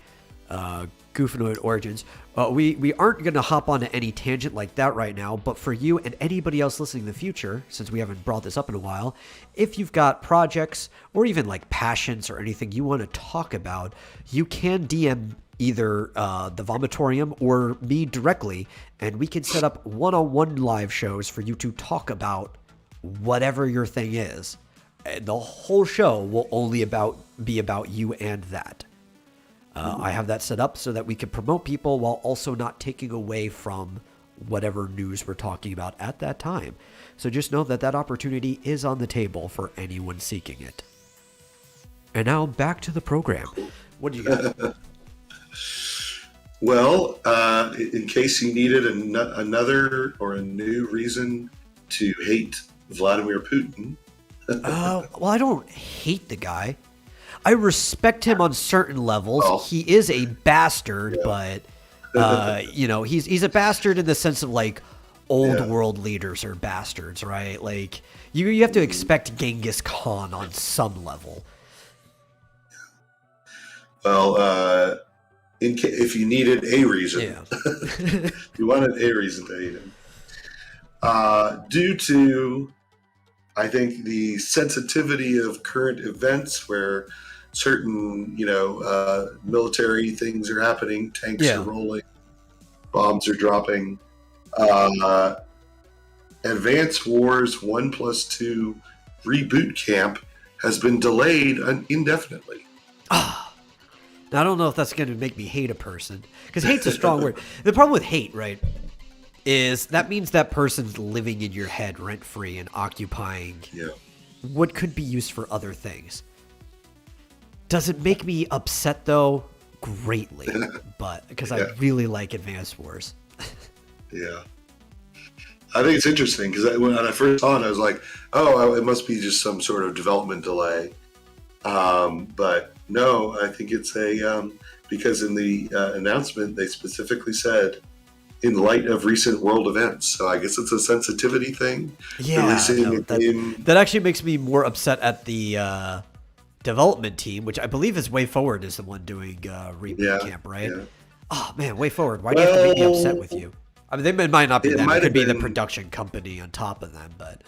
Goofanoid Origins. We aren't going to hop onto any tangent like that right now, but for you and anybody else listening in the future, since we haven't brought this up in a while, if you've got projects or even like passions or anything you want to talk about, you can DM either the Vomitorium or me directly, and we can set up one-on-one live shows for you to talk about whatever your thing is. And the whole show will only be about you and that. I have that set up so that we can promote people while also not taking away from whatever news we're talking about at that time. So just know that opportunity is on the table for anyone seeking it. And now back to the program. What do you got? Well, in case you needed another or a new reason to hate Vladimir Putin. Well, I don't hate the guy. I respect him on certain levels. Oh. He is a bastard, but he's a bastard in the sense of like old world leaders are bastards, right? Like you have to expect Genghis Khan on some level. Well, if you needed a reason, you wanted a reason to hate him, due to, I think, the sensitivity of current events, where certain military things are happening, tanks Yeah. are rolling, bombs are dropping. Advance Wars 1+2 Reboot Camp has been delayed indefinitely. Ah. Now, I don't know if that's going to make me hate a person, because hate's a strong word. The problem with hate, right, is that means that person's living in your head rent-free and occupying what could be used for other things. Does it make me upset, though? Greatly. But because I really like Advance Wars. Yeah. I think it's interesting because when I first saw it, I was like, oh, it must be just some sort of development delay. But no, I think it's because in the announcement, they specifically said, in light of recent world events. So I guess it's a sensitivity thing. Yeah, that actually makes me more upset at the development team, which I believe is Way Forward is the one doing Reboot Camp, right? Yeah. Oh, man, Way Forward. Why do you have to make me upset with you? I mean, they might not be them. It could be the production company on top of them, but...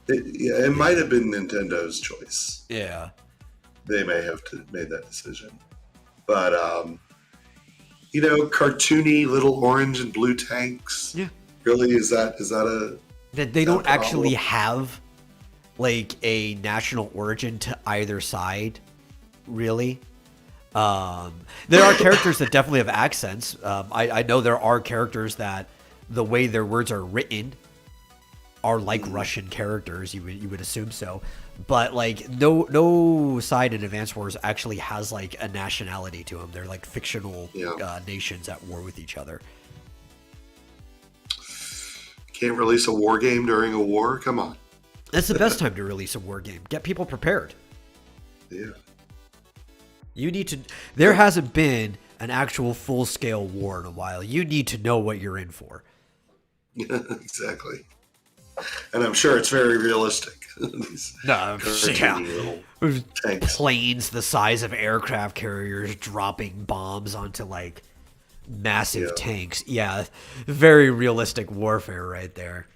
It might have been Nintendo's choice. Yeah. They may have made that decision. But, cartoony little orange and blue tanks. Yeah. Really, is that a... They don't actually have, like, a national origin to either side, really. There are characters that definitely have accents. I know there are characters that the way their words are written are like Russian characters. You would assume so, but like no side in Advance Wars actually has like a nationality to them. They're like fictional nations at war with each other. Can't release a war game during a war? Come on. That's the best time to release a war game. Get people prepared. Yeah. You need to... There hasn't been an actual full-scale war in a while. You need to know what you're in for. Exactly. And I'm sure it's very realistic. Planes the size of aircraft carriers dropping bombs onto, like, massive tanks. Yeah, very realistic warfare right there.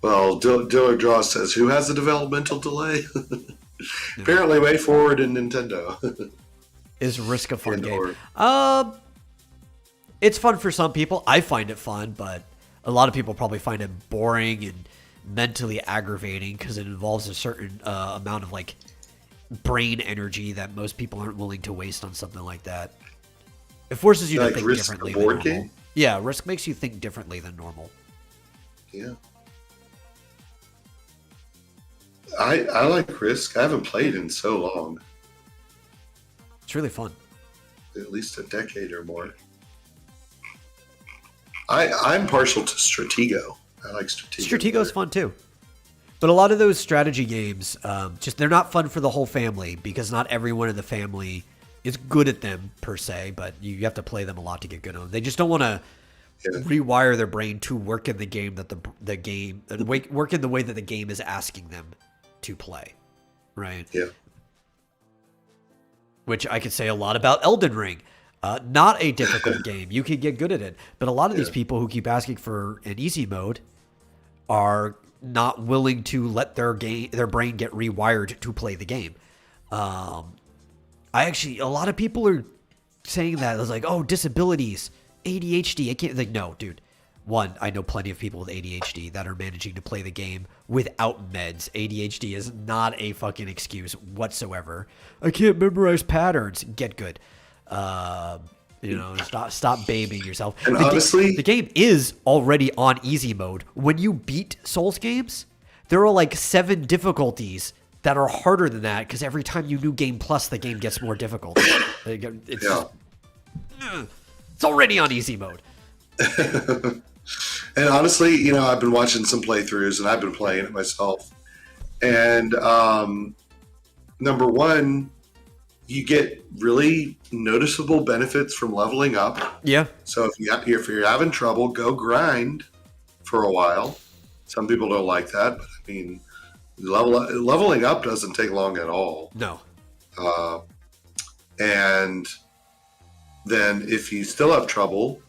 Well, Diller Draw says, who has a developmental delay? Apparently, Way Forward and Nintendo. Is Risk a fun game? It's fun for some people. I find it fun, but a lot of people probably find it boring and mentally aggravating because it involves a certain amount of like brain energy that most people aren't willing to waste on something like that. It forces you to think differently than normal. Game? Yeah, Risk makes you think differently than normal. Yeah. I like Risk. I haven't played in so long. It's really fun. At least a decade or more. I'm partial to Stratego. I like Stratego. Stratego's fun too. But a lot of those strategy games, they're not fun for the whole family because not everyone in the family is good at them per se, but you have to play them a lot to get good at them. They just don't want to rewire their brain to work in the game that work in the way that the game is asking them to play, right? Yeah. Which I could say a lot about Elden Ring. Not a difficult game. You can get good at it. But a lot of these people who keep asking for an easy mode are not willing to let their brain get rewired to play the game. A lot of people are saying that. It's like, oh, disabilities, ADHD. I can't. Like, no, dude. One, I know plenty of people with ADHD that are managing to play the game without meds. ADHD is not a fucking excuse whatsoever. I can't memorize patterns. Get good. Stop babying yourself. And honestly, the game is already on easy mode. When you beat Souls games, there are like 7 difficulties that are harder than that because every time you new game plus, the game gets more difficult. It's already on easy mode. And honestly, I've been watching some playthroughs and I've been playing it myself. And number one, you get really noticeable benefits from leveling up. Yeah. So if you're having trouble, go grind for a while. Some people don't like that, but I mean, leveling up doesn't take long at all. No. And then if you still have trouble,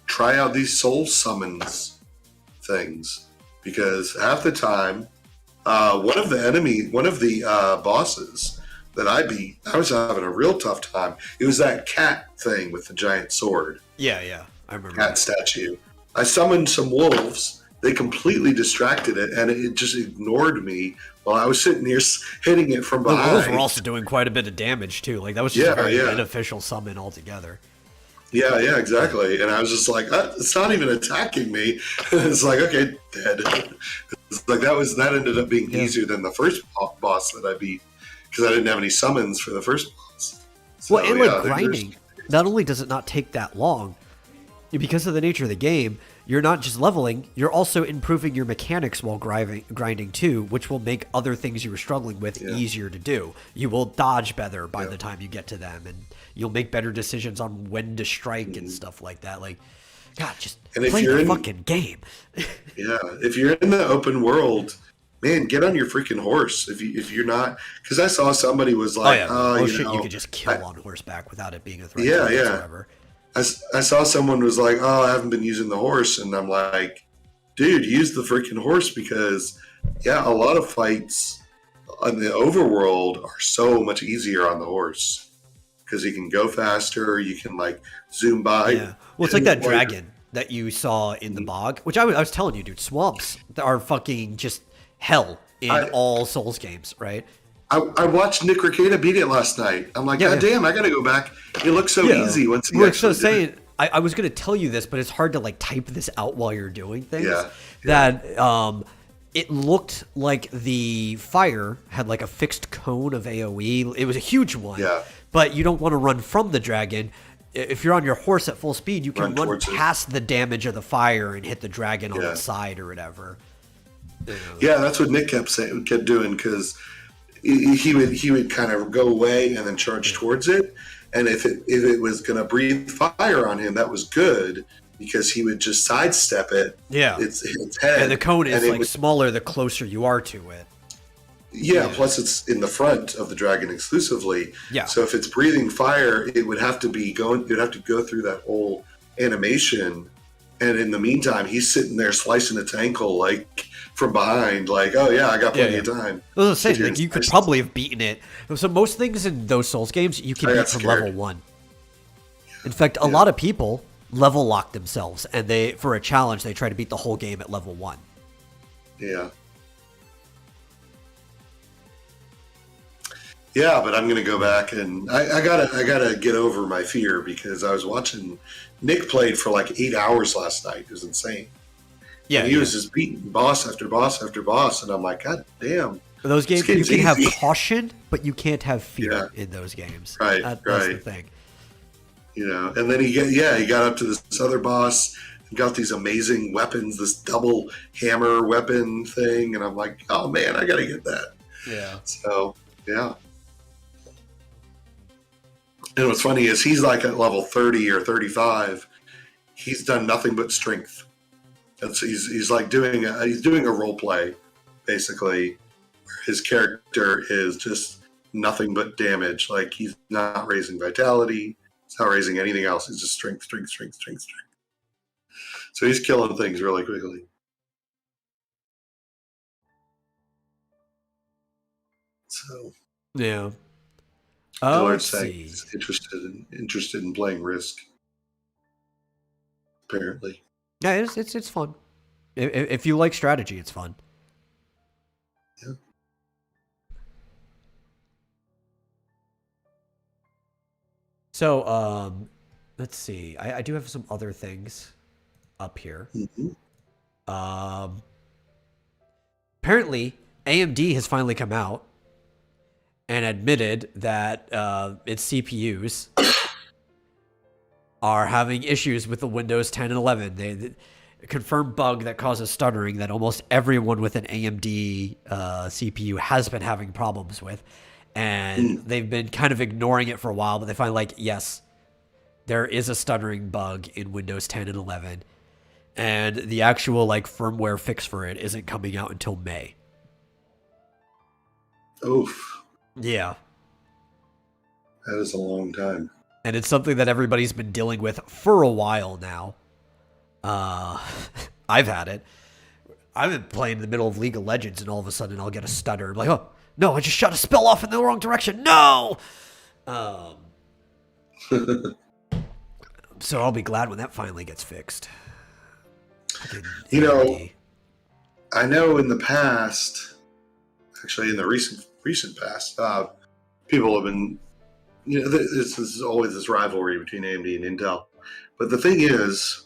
try out these soul summons things. because half the time, one of the bosses that I beat, I was having a real tough time. It was that cat thing with the giant sword. Yeah, I remember. Cat statue. I summoned some wolves. They completely distracted it, and it just ignored me while I was sitting here hitting it from behind. The wolves were also doing quite a bit of damage too. Like that was just a very beneficial summon altogether. Yeah, exactly. And I was just like, it's not even attacking me. It's like, okay, dead. It's like that ended up being easier than the first boss that I beat because I didn't have any summons for the first boss. So, well, and like grinding, not only does it not take that long, because of the nature of the game, you're not just leveling, you're also improving your mechanics while grinding too, which will make other things you were struggling with easier to do. You will dodge better by the time you get to them, and you'll make better decisions on when to strike and stuff like that. Like, God, just play the fucking game. If you're in the open world, man, get on your freaking horse. If you're not, because I saw somebody was like, you could just kill on horseback without it being a threat whatsoever. I saw someone was like, oh, I haven't been using the horse. And I'm like, dude, use the freaking horse because, a lot of fights on the overworld are so much easier on the horse because you can go faster. You can like zoom by. Yeah. Well, it's like that dragon that you saw in the bog, which I was telling you, dude, swamps are fucking just hell in all Souls games, right? I watched Nick Rekieta beat it last night. I'm like, God damn, I got to go back. It looks so easy once he actually did it. I was going to tell you this, but it's hard to like type this out while you're doing things. Yeah. That it looked like the fire had like a fixed cone of AoE. It was a huge one. Yeah. But you don't want to run from the dragon. If you're on your horse at full speed, you can run past the damage of the fire and hit the dragon on the side or whatever. Yeah, that's what Nick kept doing because he would kind of go away and then charge towards it, and if it was going to breathe fire on him, that was good because he would just sidestep it. Its head, and the cone is smaller the closer you are to it. Plus it's in the front of the dragon exclusively. So if it's breathing fire, it would have to go through that whole animation, and in the meantime, he's sitting there slicing its ankle like from behind, like, oh yeah, I got plenty of time. I was saying, like, you could probably have beaten it. So most things in those Souls games, you can beat from level 1. In fact, a lot of people level lock themselves, and for a challenge, they try to beat the whole game at level 1. Yeah. Yeah, but I'm going to go back and I gotta get over my fear because I was watching Nick played for like 8 hours last night. It was insane. Yeah, and he was just beating boss after boss after boss, and I'm like, God damn. For those games, you can have caution, but you can't have fear in those games. Right, That's the thing. And then he got up to this other boss and got these amazing weapons, this double hammer weapon thing, and I'm like, oh man, I gotta get that. Yeah. So yeah. And what's funny is he's like at level 30 or 35. He's done nothing but strength. He's like doing a role play, basically. His character is just nothing but damage. Like he's not raising vitality. He's not raising anything else. He's just strength. So he's killing things really quickly. So yeah. Lord's saying he's interested in playing Risk. Apparently. Yeah, it's fun. If you like strategy, it's fun. Yeah. So, let's see. I do have some other things up here. Mm-hmm. Apparently, AMD has finally come out and admitted that its CPUs are having issues with the Windows 10 and 11. They confirmed bug that causes stuttering that almost everyone with an AMD CPU has been having problems with. And they've been kind of ignoring it for a while, but they find like, yes, there is a stuttering bug in Windows 10 and 11. And the actual like firmware fix for it isn't coming out until May. Oof. Yeah. That is a long time. And it's something that everybody's been dealing with for a while now. I've had it. I've been playing in the middle of League of Legends, and all of a sudden I'll get a stutter. I'm like, oh, no, I just shot a spell off in the wrong direction. No! So I'll be glad when that finally gets fixed. You know, I know in the past, actually in the recent past, people have been, you know, this is always this rivalry between AMD and Intel. But the thing is,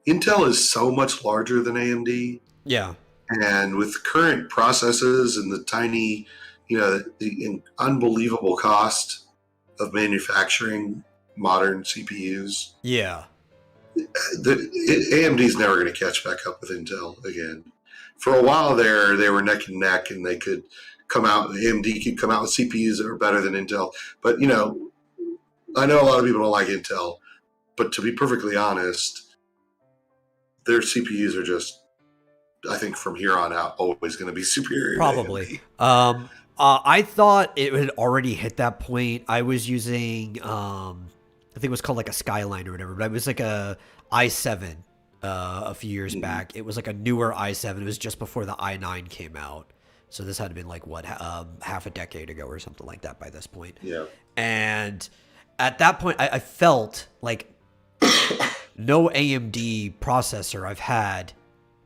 Intel is so much larger than AMD. Yeah. And with current processes and the tiny, you know, the unbelievable cost of manufacturing modern CPUs. Yeah. AMD's never going to catch back up with Intel again. For a while there, they were neck and neck, and they could come out. AMD could come out with CPUs that were better than Intel. But you know, I know a lot of people don't like Intel, but to be perfectly honest, their CPUs are just, I think, from here on out, always going to be superior. Probably. I thought it had already hit that point. I was using, I think it was called like a Skyline or whatever, but it was like a i7 a few years back. It was like a newer i7. It was just before the i9 came out. So this had been like, what, half a decade ago or something like that by this point. Yeah. And at that point, I felt like no AMD processor I've had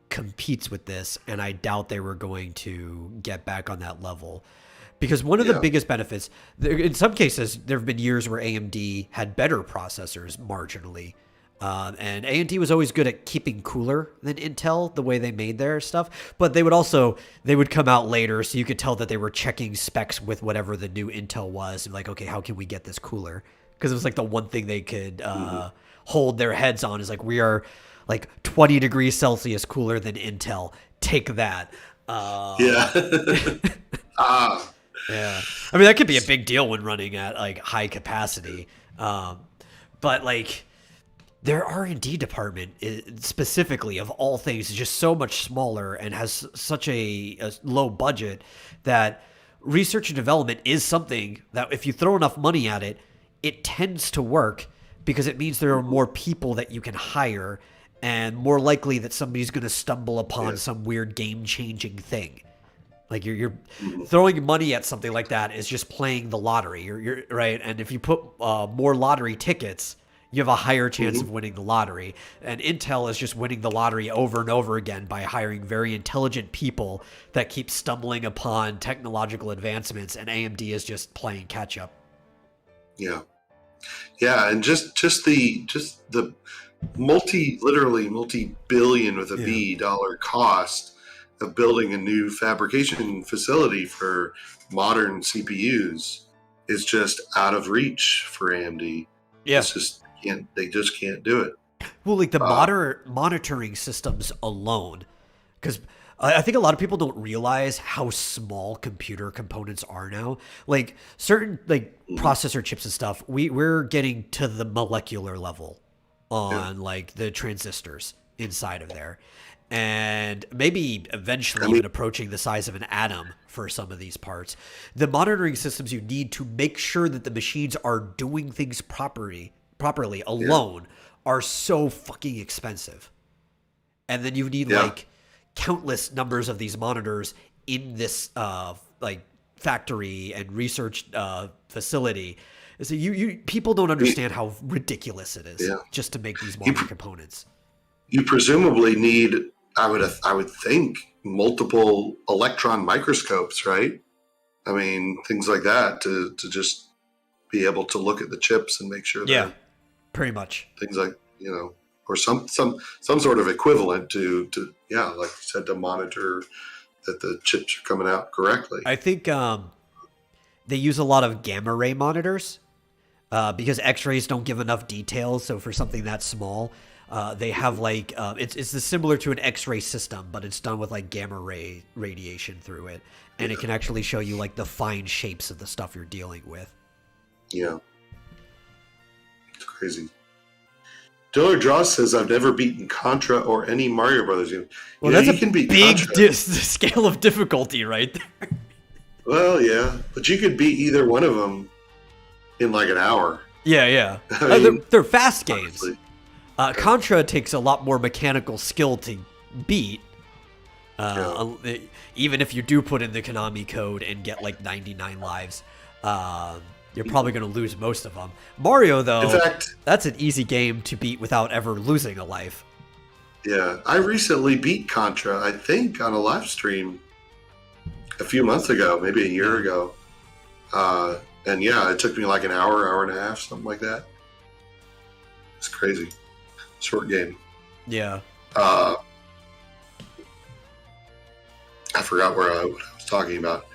competes with this, and I doubt they were going to get back on that level. Because one of the biggest benefits, in some cases, there have been years where AMD had better processors marginally. And AMD was always good at keeping cooler than Intel, the way they made their stuff. But they would come out later, so you could tell that they were checking specs with whatever the new Intel was. And like, okay, how can we get this cooler? Because it was like the one thing they could hold their heads on is like, we are like 20 degrees Celsius cooler than Intel. Take that. Yeah. I mean, that could be a big deal when running at like high capacity. But like their R&D department specifically of all things is just so much smaller and has such a low budget that research and development is something that if you throw enough money at it, it tends to work because it means there are more people that you can hire and more likely that somebody's going to stumble upon some weird game-changing thing. Like you're throwing money at something like that is just playing the lottery. You're right, and if you put more lottery tickets, you have a higher chance of winning the lottery. And Intel is just winning the lottery over and over again by hiring very intelligent people that keep stumbling upon technological advancements, and AMD is just playing catch up. Yeah, and just the literally multi-billion with a B dollar cost of building a new fabrication facility for modern CPUs is just out of reach for AMD. Yeah. It's just they just can't do it. Well, like the monitoring systems alone, because I think a lot of people don't realize how small computer components are now. Like certain like processor chips and stuff, we're getting to the molecular level on like the transistors inside of there. And maybe eventually even approaching the size of an atom for some of these parts. The monitoring systems you need to make sure that the machines are doing things properly alone are so fucking expensive. And then you need like countless numbers of these monitors in this like factory and research facility. So you people don't understand how ridiculous it is just to make these modern components. You presumably need, I would think, multiple electron microscopes, right? I mean, things like that to just be able to look at the chips and make sure that pretty much things like, you know, or some sort of equivalent to like you said, to monitor that the chips are coming out correctly. I think they use a lot of gamma ray monitors because X-rays don't give enough details. So for something that small, they have like it's similar to an X-ray system, but it's done with like gamma ray radiation through it, and it can actually show you like the fine shapes of the stuff you're dealing with. Yeah, it's crazy. Diller Draw says, "I've never beaten Contra or any Mario Brothers game." Well, that's a big scale of difficulty right there. Well, yeah, but you could beat either one of them in like an hour. Yeah. I mean, they're fast games. honestly. Contra takes a lot more mechanical skill to beat, Even if you do put in the Konami code and get like 99 lives, you're probably going to lose most of them. Mario, though, In fact, that's an easy game to beat without ever losing a life. yeah, I recently beat Contra, I think, on a live stream a few months ago, maybe a year ago. And yeah, it took me like an hour and a half, something like that. It's crazy. Short game. Yeah. I forgot what I was talking about.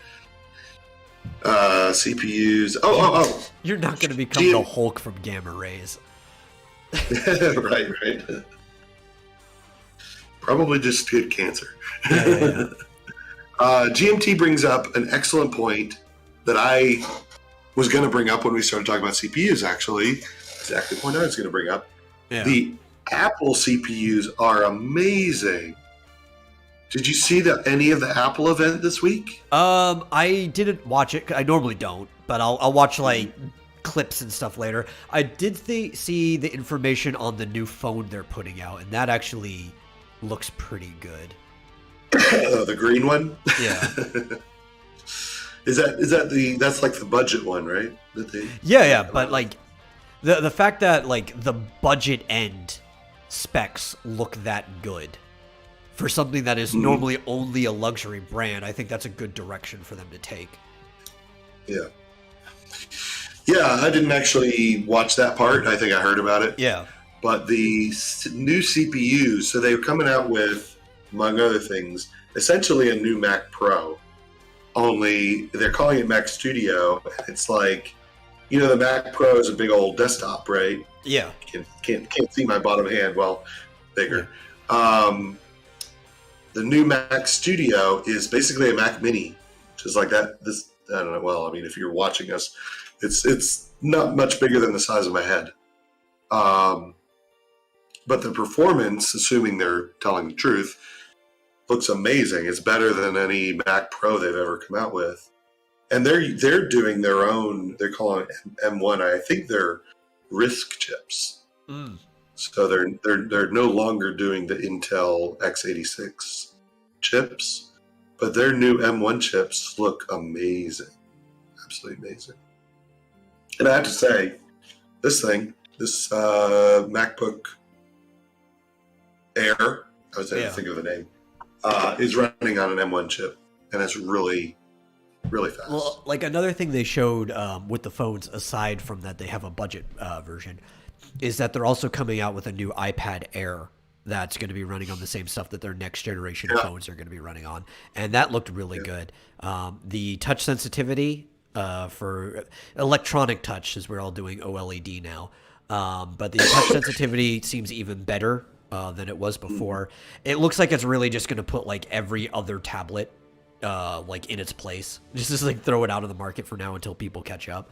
CPUs. Oh. You're not going to become the Hulk from Gamma Rays. right. Probably just get cancer. Yeah. GMT brings up an excellent point that I was going to bring up when we started talking about CPUs, actually. Exactly the point I was going to bring up. Yeah. The Apple CPUs are amazing. Did you see any of the Apple event this week? I didn't watch it. I normally don't, but I'll watch like clips and stuff later. I did see the information on the new phone they're putting out, and that actually looks pretty good. The green one? Yeah. That's like the budget one, right? Yeah, but like the fact that like the budget end specs look that good for something that is normally only a luxury brand, I think that's a good direction for them to take. Yeah. Yeah, I didn't actually watch that part. I think I heard about it. Yeah. But the new CPUs, so they're coming out with, among other things, essentially a new Mac Pro. Only they're calling it Mac Studio. It's like, the Mac Pro is a big old desktop, right? Yeah. Can't see my bottom hand. Well, bigger. The new Mac Studio is basically a Mac Mini, just like that. I don't know. Well, I mean, if you're watching us, it's not much bigger than the size of my head. But the performance, assuming they're telling the truth, looks amazing. It's better than any Mac Pro they've ever come out with. And they're doing their own. They're calling it M1. I think they're RISC chips. So they're no longer doing the Intel x86 chips, but their new M1 chips look amazing, absolutely amazing. And I have to say, this MacBook Air, I was able to think of the name, is running on an M1 chip, and it's really, really fast. Well, like another thing they showed with the phones, aside from that they have a budget version, is that they're also coming out with a new iPad Air that's going to be running on the same stuff that their next generation phones are going to be running on. And that looked really good. The touch sensitivity for electronic touch, as we're all doing OLED now. But the touch sensitivity seems even better than it was before. It looks like it's really just going to put like every other tablet like in its place. Just like throw it out of the market for now until people catch up.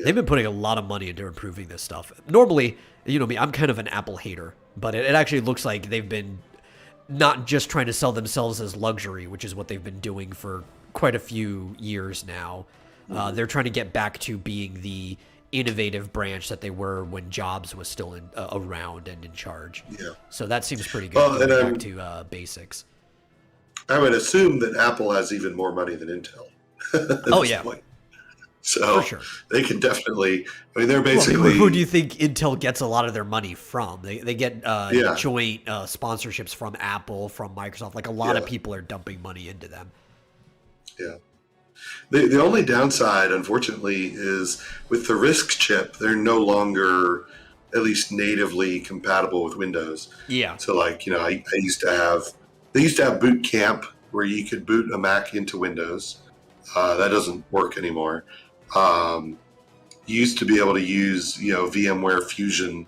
They've been putting a lot of money into improving this stuff. Normally, me, I'm kind of an Apple hater, but it actually looks like they've been not just trying to sell themselves as luxury, which is what they've been doing for quite a few years now. They're trying to get back to being the innovative branch that they were when Jobs was still around and in charge. Yeah. So that seems pretty good. Going back to basics. I would assume that Apple has even more money than Intel. Oh, yeah. Point. So for sure. They can definitely, they're basically... Well, who do you think Intel gets a lot of their money from? They get joint sponsorships from Apple, from Microsoft. Like a lot of people are dumping money into them. Yeah. The only downside, unfortunately, is with the RISC chip, they're no longer at least natively compatible with Windows. Yeah. So I used to have... They used to have Boot Camp, where you could boot a Mac into Windows. That doesn't work anymore. You used to be able to use, VMware Fusion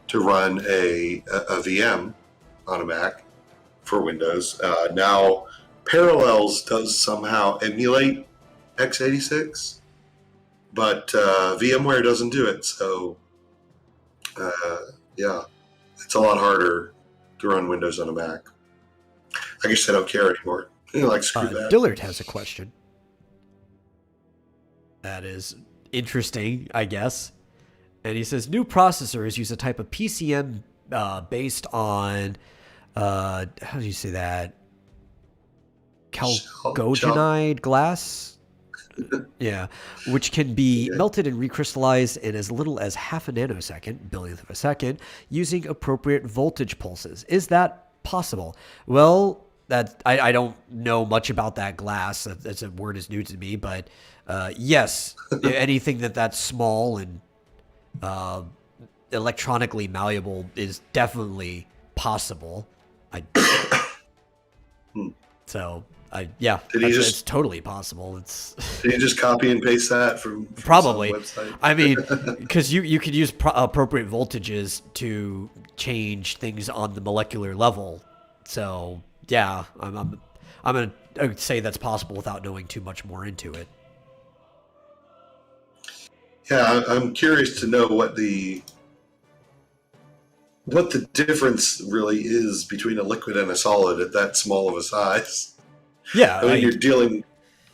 to run a VM on a Mac for Windows. Now, Parallels does somehow emulate x86, but VMware doesn't do it. So, it's a lot harder to run Windows on a Mac. I guess I don't care anymore. Screw that. Dillard has a question. That is interesting, I guess. And he says, new processors use a type of PCM based on, how do you say that? chalcogenide glass. Yeah, which can be melted and recrystallized in as little as half a nanosecond, billionth of a second, using appropriate voltage pulses. Is that possible? Well, that I don't know much about that glass. That's a word is new to me, but yes, anything that's small and electronically malleable is definitely possible. So. It's totally possible. Did you just copy and paste that from probably some website? I mean, because you could use appropriate voltages to change things on the molecular level. So yeah, I'm gonna say that's possible without knowing too much more into it. Yeah, I'm curious to know what the difference really is between a liquid and a solid at that small of a size. Yeah, I mean, you're dealing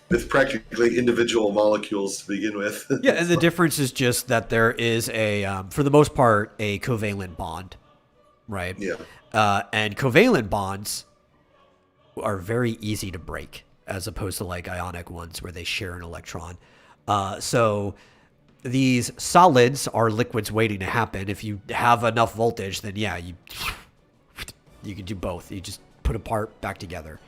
with practically individual molecules to begin with. Yeah, and the difference is just that there is for the most part, a covalent bond, right? Yeah. And covalent bonds are very easy to break, as opposed to like ionic ones where they share an electron. So these solids are liquids waiting to happen. If you have enough voltage, then yeah, you can do both. You just put a part back together.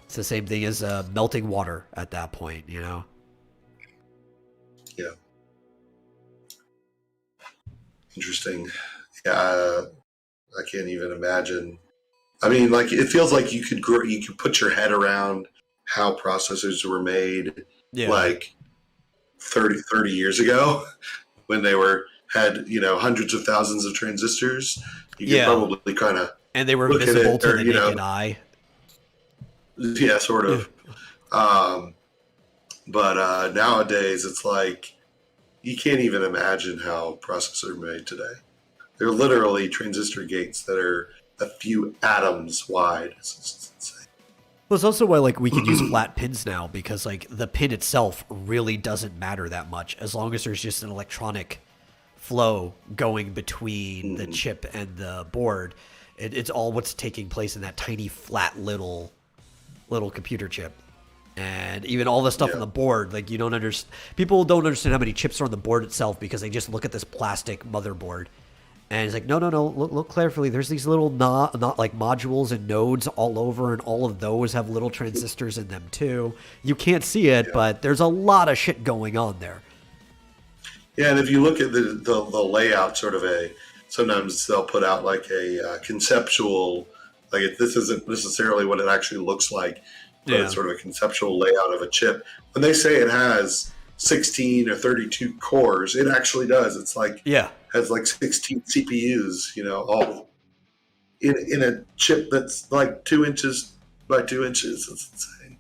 It's the same thing as melting water at that point, you know? Yeah. Interesting. Yeah, I can't even imagine. I mean, like, it feels like you could put your head around how processors were made, like 30 years ago, when they had hundreds of thousands of transistors. You could probably kind of, and they were visible to the naked eye. Yeah, sort of. But nowadays, it's like you can't even imagine how processors are made today. They're literally transistor gates that are a few atoms wide. It's insane. Well, it's also why we can use flat pins now, because the pin itself really doesn't matter that much as long as there's just an electronic flow going between the chip and the board. It's all what's taking place in that tiny flat little computer chip. And even all the stuff on the board, people don't understand how many chips are on the board itself because they just look at this plastic motherboard. And it's like, no, look carefully. There's these little not modules and nodes all over, and all of those have little transistors in them too. You can't see it, but there's a lot of shit going on there. Yeah, and if you look at the layout, sometimes they'll put out a conceptual, this isn't necessarily what it actually looks like, but it's sort of a conceptual layout of a chip. When they say it has 16 or 32 cores, it actually does. It's has 16 CPUs, all in a chip that's 2 inches by 2 inches. It's insane.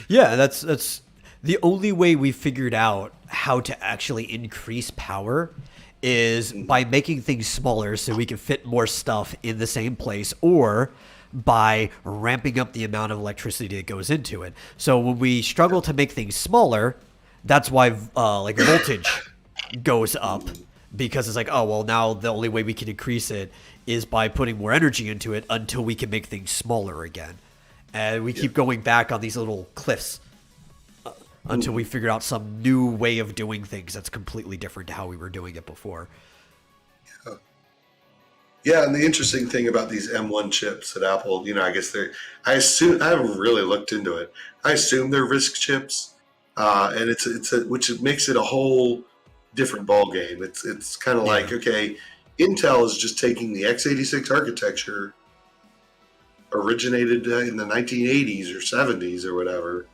Yeah, that's the only way we figured out how to actually increase power is by making things smaller so we can fit more stuff in the same place, or by ramping up the amount of electricity that goes into it. So when we struggle to make things smaller, that's why voltage goes up, because it's now the only way we can increase it is by putting more energy into it until we can make things smaller again. And we keep going back on these little cliffs until we figure out some new way of doing things that's completely different to how we were doing it before. Yeah, and the interesting thing about these M1 chips at Apple, I guess I haven't really looked into it. I assume they're RISC chips, and which makes it a whole different ball game. It's kind of okay, Intel is just taking the x86 architecture, originated in the 1980s or 70s or whatever,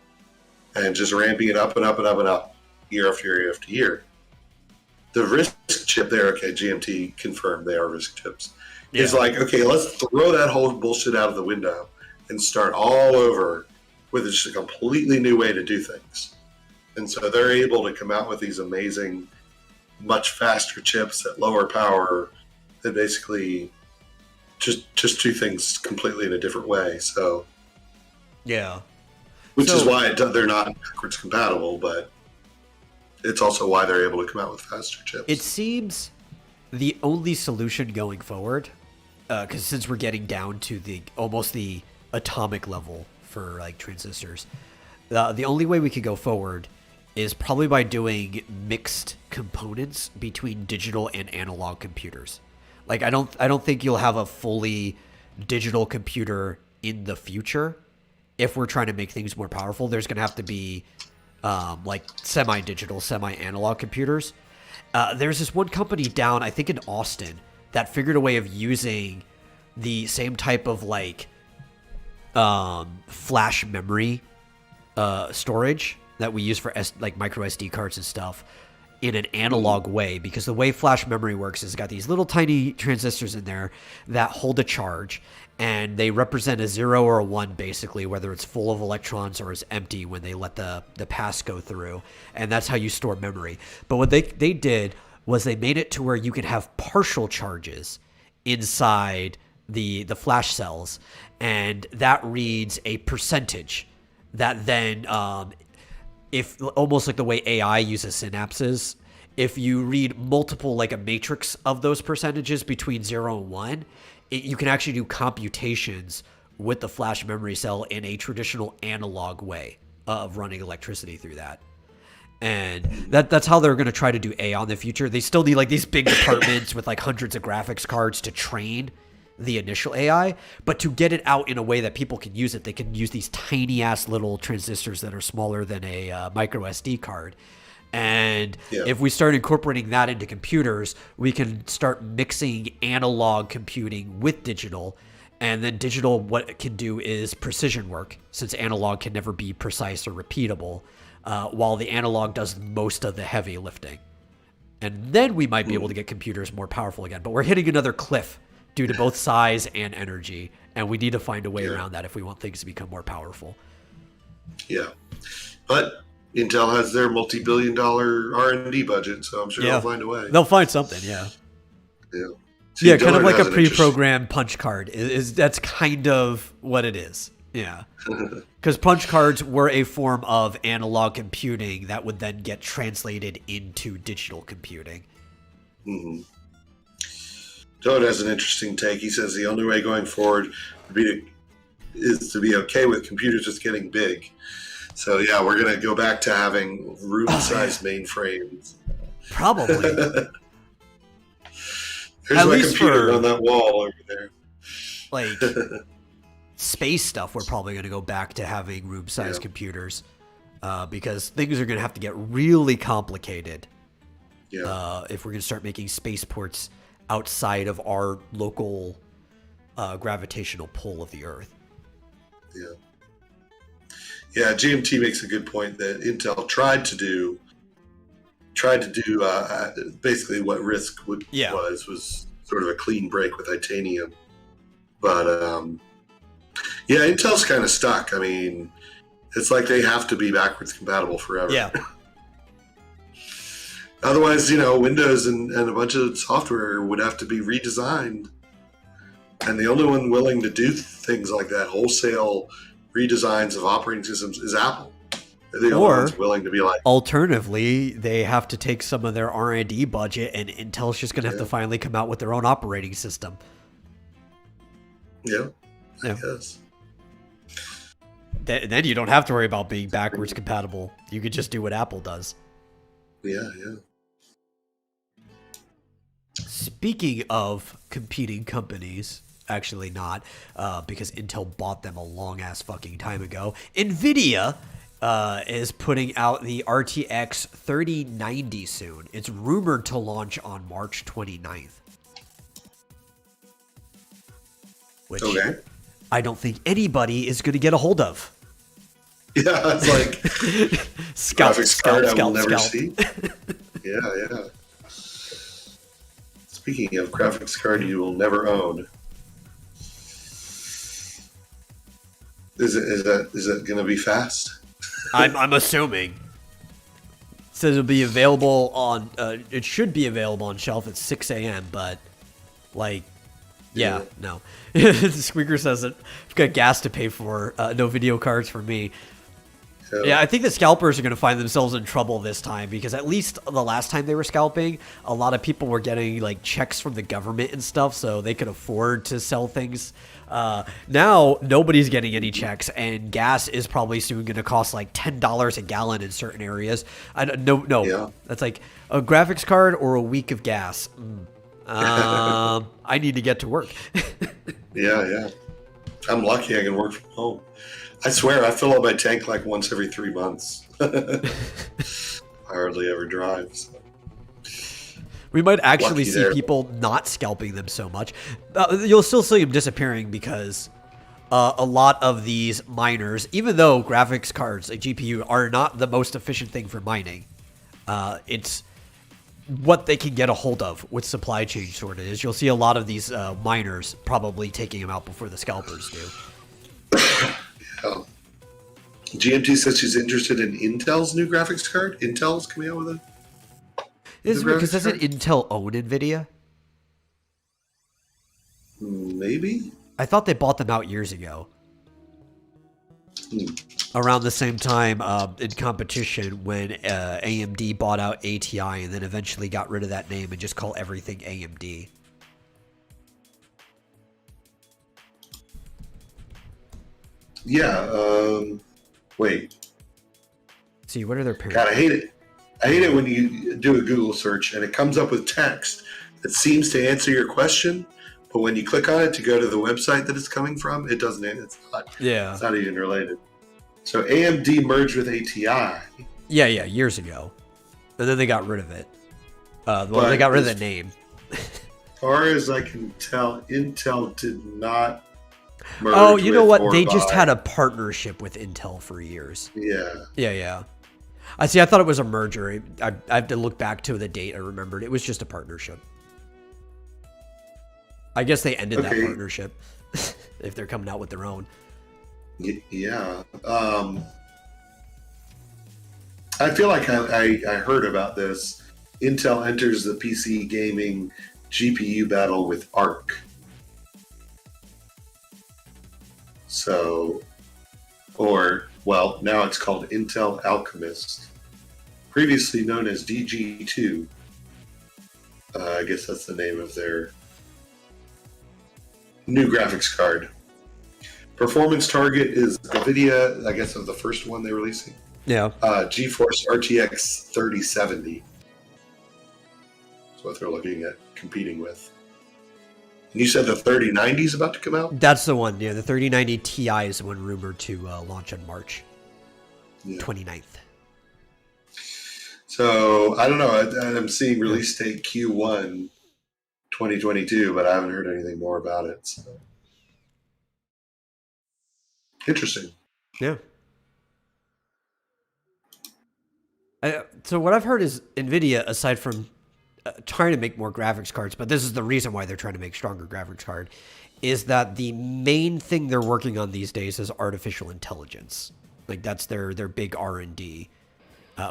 and just ramping it up and up and up and up year after year after year. The RISC chip there, GMT confirmed they are RISC chips. Yeah. It's let's throw that whole bullshit out of the window and start all over with just a completely new way to do things. And so they're able to come out with these amazing, much faster chips at lower power that basically just do things completely in a different way. So yeah, which is why they're not backwards compatible, but it's also why they're able to come out with faster chips. It seems the only solution going forward, because since we're getting down to almost the atomic level for like transistors. The only way we could go forward is probably by doing mixed components between digital and analog computers. Like I don't think you'll have a fully digital computer in the future. If we're trying to make things more powerful, there's going to have to be like semi-digital, semi-analog computers. There's this one company down, I think in Austin, that figured a way of using the same type of like flash memory storage that we use for like micro SD cards and stuff in an analog way, because the way flash memory works is it's got these little tiny transistors in there that hold a charge, and they represent a 0 or a 1 basically, whether it's full of electrons or is empty when they let the pass go through, and that's how you store memory. But what they did was they made it to where you can have partial charges inside the flash cells, and that reads a percentage that then if almost like the way AI uses synapses, if you read multiple, like a matrix of those percentages between 0 and 1, you can actually do computations with the flash memory cell in a traditional analog way of running electricity through that. And that's how they're going to try to do AI in the future. They still need like these big departments with like hundreds of graphics cards to train the initial AI, but to get it out in a way that people can use it, they can use these tiny ass little transistors that are smaller than a micro SD card. And if we start incorporating that into computers, we can start mixing analog computing with digital. And then digital, what it can do is precision work, since analog can never be precise or repeatable, while the analog does most of the heavy lifting. And then we might be able to get computers more powerful again. But we're hitting another cliff due to both size and energy, and we need to find a way around that if we want things to become more powerful. Yeah, but Intel has their multi-billion-dollar R&D budget, so I'm sure they'll find a way. They'll find something, yeah. See, kind of like a pre-programmed punch card. That's kind of what it is. Yeah, because punch cards were a form of analog computing that would then get translated into digital computing. Mm-hmm. Toad has an interesting take. He says the only way going forward is to be okay with computers just getting big. So yeah, we're gonna go back to having room-sized mainframes. Probably. There's At my least computer on that wall over there. Like space stuff, we're probably gonna go back to having room-sized computers, because things are gonna have to get really complicated. If we're gonna start making spaceports outside of our local gravitational pull of the Earth. Yeah, GMT makes a good point that Intel tried to do basically what RISC was sort of a clean break with titanium. But Intel's kind of stuck. I mean, it's like they have to be backwards compatible forever. Yeah. Otherwise, Windows and a bunch of software would have to be redesigned. And the only one willing to do things like that, wholesale redesigns of operating systems, is Apple. They're the only ones willing to be like... Alternatively, they have to take some of their R&D budget, and Intel's just going to have to finally come out with their own operating system. I guess. Then you don't have to worry about being backwards compatible. You could just do what Apple does. Yeah. Speaking of competing companies, actually not, because Intel bought them a long-ass fucking time ago. NVIDIA is putting out the RTX 3090 soon. It's rumored to launch on March 29th. Which I don't think anybody is going to get a hold of. Yeah, it's like graphics card I will never see. Yeah. Speaking of graphics card you will never own, is it going to be fast? I'm assuming. It says it'll be available on. It should be available on shelf at 6 a.m. But no. Squeaker says that I've got gas to pay for. No video cards for me. Yeah, I think the scalpers are going to find themselves in trouble this time because at least the last time they were scalping, a lot of people were getting like checks from the government and stuff, so they could afford to sell things. Now nobody's getting any checks, and gas is probably soon going to cost like $10 a gallon in certain areas. No, that's like a graphics card or a week of gas. I need to get to work. Yeah. I'm lucky I can work from home. I swear, I fill up my tank like once every 3 months. I hardly ever drive. So. We might actually Lucky see there. people not scalping them so much. You'll still see them disappearing because a lot of these miners, even though graphics cards, like GPU, are not the most efficient thing for mining, it's what they can get a hold of with supply chain shortages. You'll see a lot of these miners probably taking them out before the scalpers do. Yeah. GMT says she's interested in Intel's new graphics card. Intel's coming out with a. Is it graphics because doesn't card? Intel own NVIDIA? Maybe. I thought they bought them out years ago. Around the same time in competition when AMD bought out ATI and then eventually got rid of that name and just call everything AMD. Yeah. Wait. See, what are their parents? God, I hate it. I hate it when you do a Google search and it comes up with text that seems to answer your question, but when you click on it to go to the website that it's coming from, it doesn't. It's not. Yeah. It's not even related. So AMD merged with ATI. Yeah, years ago. And then they got rid of it. They got rid of the name. As far as I can tell, Intel did not merge. Oh, you know with what? or They just buy. had a partnership with Intel for years. Yeah. Yeah. I see. I thought it was a merger. I have to look back to the date. I remembered it was just a partnership. I guess they ended that partnership if they're coming out with their own. Yeah. I feel like I heard about this. Intel enters the PC gaming GPU battle with Arc. So, now it's called Intel Alchemist, previously known as DG2. I guess that's the name of their new graphics card. Performance target is NVIDIA, I guess, of the first one they're releasing. Yeah. GeForce RTX 3070. That's what they're looking at competing with. And you said the 3090 is about to come out? That's the one. Yeah, the 3090 Ti is the one rumored to launch on March 29th. So, I don't know. I'm seeing release date Q1 2022, but I haven't heard anything more about it. So. Interesting. Yeah. So what I've heard is NVIDIA, aside from trying to make more graphics cards, but this is the reason why they're trying to make stronger graphics card, is that the main thing they're working on these days is artificial intelligence. Like that's their big R&D,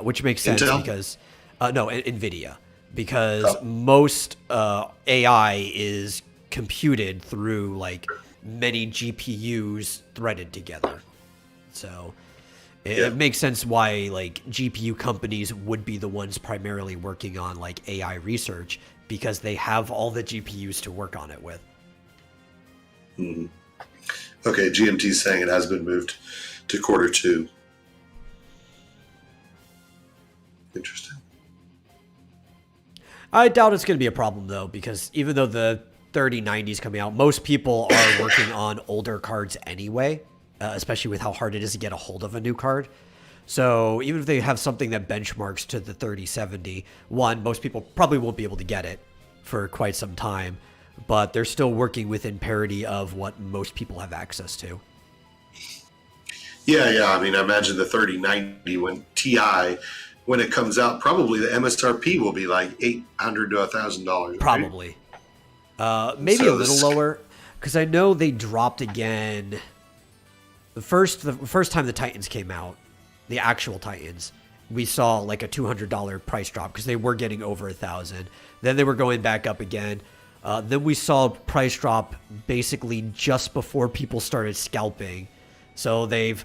which makes sense Intel? because NVIDIA, because most AI is computed through like many GPUs threaded together. So it makes sense why like GPU companies would be the ones primarily working on like AI research because they have all the GPUs to work on it with. Mm-hmm. Okay, GMT's saying it has been moved to Q2. Interesting. I doubt it's going to be a problem though, because even though the 3090 is coming out, most people are working on older cards anyway, especially with how hard it is to get a hold of a new card. So even if they have something that benchmarks to the 3070, most people probably won't be able to get it for quite some time, but they're still working within parity of what most people have access to. Yeah. I mean, I imagine the 3090 when it comes out, probably the MSRP will be like $800 to $1,000. Right? Probably. Maybe So a little lower, because I know they dropped again. The first time the Titans came out, the actual Titans, we saw like a $200 price drop because they were getting over $1,000. Then they were going back up again. Then we saw a price drop basically just before people started scalping. So they've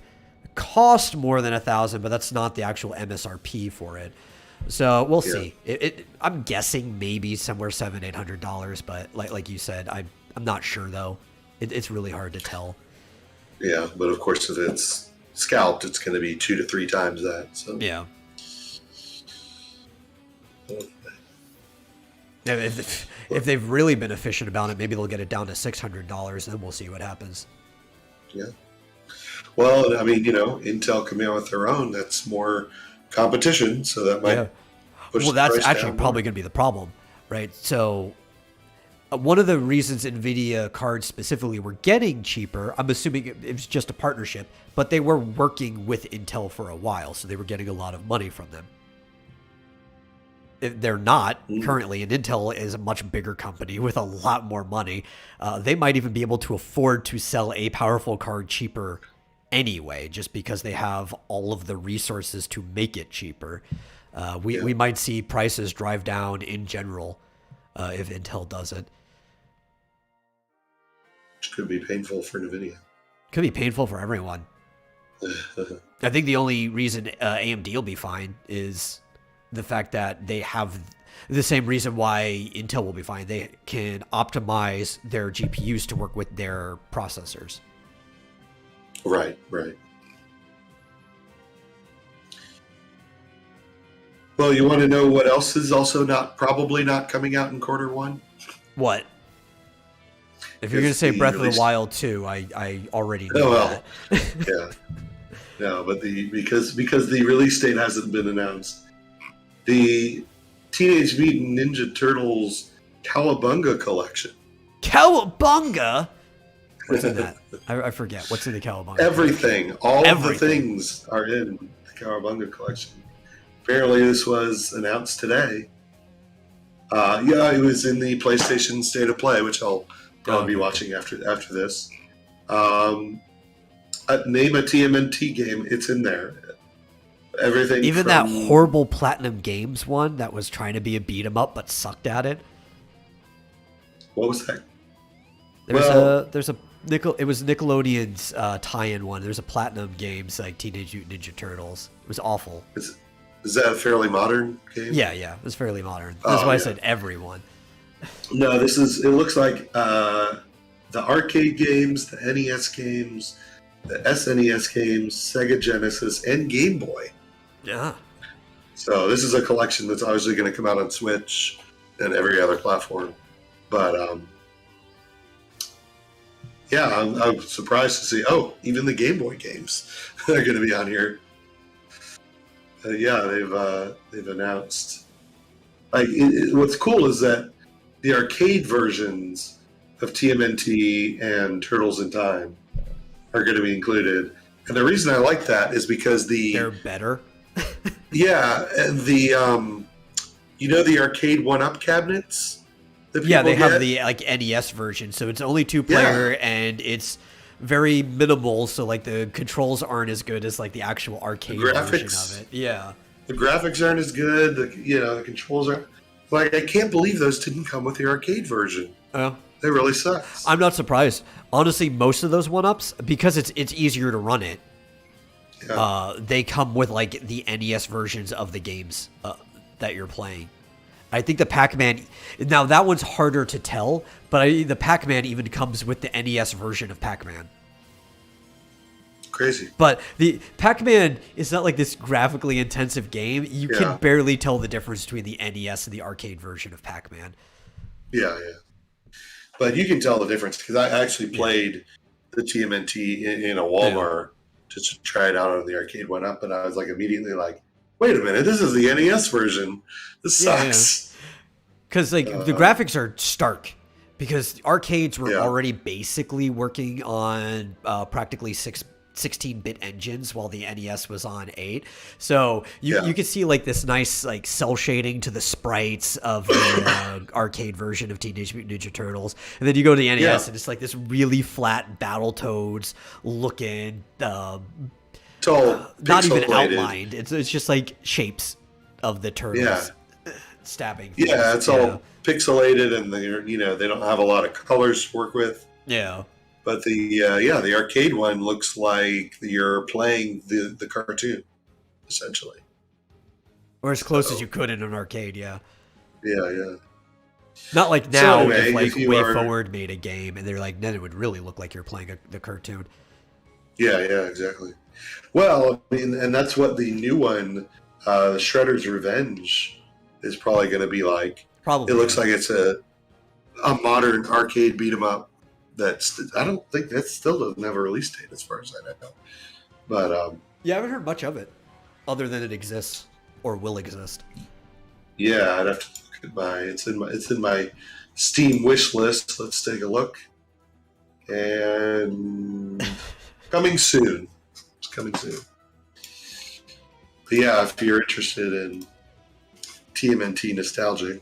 cost more than $1,000, but that's not the actual MSRP for it. So we'll see. I'm guessing maybe somewhere $700-800, but like you said, I'm not sure though. It's really hard to tell. Yeah, but of course, if it's scalped, it's going to be 2 to 3 times that. So yeah. If they've really been efficient about it, maybe they'll get it down to $600, and then we'll see what happens. Yeah. Well, I mean, Intel coming out with their own, that's more competition, so that might push the that's price actually down probably more. going to be the problem, right? So one of the reasons NVIDIA cards specifically were getting cheaper, I'm assuming it was just a partnership, but they were working with Intel for a while, so they were getting a lot of money from them. If they're not currently, and Intel is a much bigger company with a lot more money. They might even be able to afford to sell a powerful card cheaper anyway, just because they have all of the resources to make it cheaper. We might see prices drive down in general if Intel does it. Which could be painful for NVIDIA. Could be painful for everyone. I think the only reason AMD will be fine is the fact that they have the same reason why Intel will be fine. They can optimize their GPUs to work with their processors. Right. Well, you want to know what else is also probably not coming out in Q1? What? If you're going to say Breath of the Wild 2, I already know that. Yeah. No, but because the release date hasn't been announced, the Teenage Mutant Ninja Turtles Cowabunga collection. Cowabunga? What's in that? I forget. What's in the Cowabunga? Everything. All of the things are in the Cowabunga collection. Apparently, this was announced today. It was in the PlayStation State of Play, which I'll probably be watching after this. Name a TMNT game. It's in there. Everything. Even that horrible Platinum Games one that was trying to be a beat 'em up but sucked at it. What was that? It was Nickelodeon's tie-in one. There's a Platinum Games like Teenage Mutant Ninja Turtles. It was awful. Is that a fairly modern game? Yeah, it was fairly modern. That's why I said everyone. No, it looks like the arcade games, the NES games, the SNES games, Sega Genesis, and Game Boy. Yeah. So this is a collection that's obviously going to come out on Switch and every other platform. But I'm surprised to see. Oh, even the Game Boy games are going to be on here. They've announced. What's cool is that the arcade versions of TMNT and Turtles in Time are going to be included, and the reason I like that is because they're better. The arcade 1-up cabinets. They have the NES version, so it's only 2-player and it's very minimal. So the controls aren't as good as the actual arcade version of it. Yeah, the graphics aren't as good. The controls aren't. I can't believe those didn't come with the arcade version. Oh, they really sucks. I'm not surprised. Honestly, most of those 1-ups, because it's easier to run it. Yeah. They come with the NES versions of the games that you're playing. I think the Pac-Man, now that one's harder to tell, but the Pac-Man even comes with the NES version of Pac-Man. Crazy. But the Pac-Man is not this graphically intensive game. You can barely tell the difference between the NES and the arcade version of Pac-Man. Yeah. But you can tell the difference because I actually played the TMNT in a Walmart just to try it out on the arcade 1-up, and I was immediately wait a minute, this is the NES version. This sucks. Because the graphics are stark. Because arcades were already basically working on practically 16-bit engines while the NES was on 8. So you could see this nice cell shading to the sprites of the arcade version of Teenage Mutant Ninja Turtles. And then you go to the NES and it's this really flat Battletoads looking it's all not even outlined. It's just shapes of the turtles stabbing. Things. Yeah, it's all pixelated and they don't have a lot of colors to work with. Yeah. But the arcade one looks like you're playing the cartoon, essentially. Or as close as you could in an arcade, yeah. Yeah. Not like So now, anyway, if like if you Way are- Forward made a game, and they're like, then it would really look like you're playing the cartoon. Yeah, exactly. Well, I mean, and that's what the new one, Shredder's Revenge, is probably going to be like. Probably. It looks like it's a modern arcade beat 'em up. I don't think that still doesn't have a release date, as far as I know. But yeah, I haven't heard much of it, other than it exists or will exist. yeah, I'd have to look at it's in my Steam wish list. Let's take a look. And coming soon. It's coming soon. But yeah, if you're interested in TMNT nostalgia,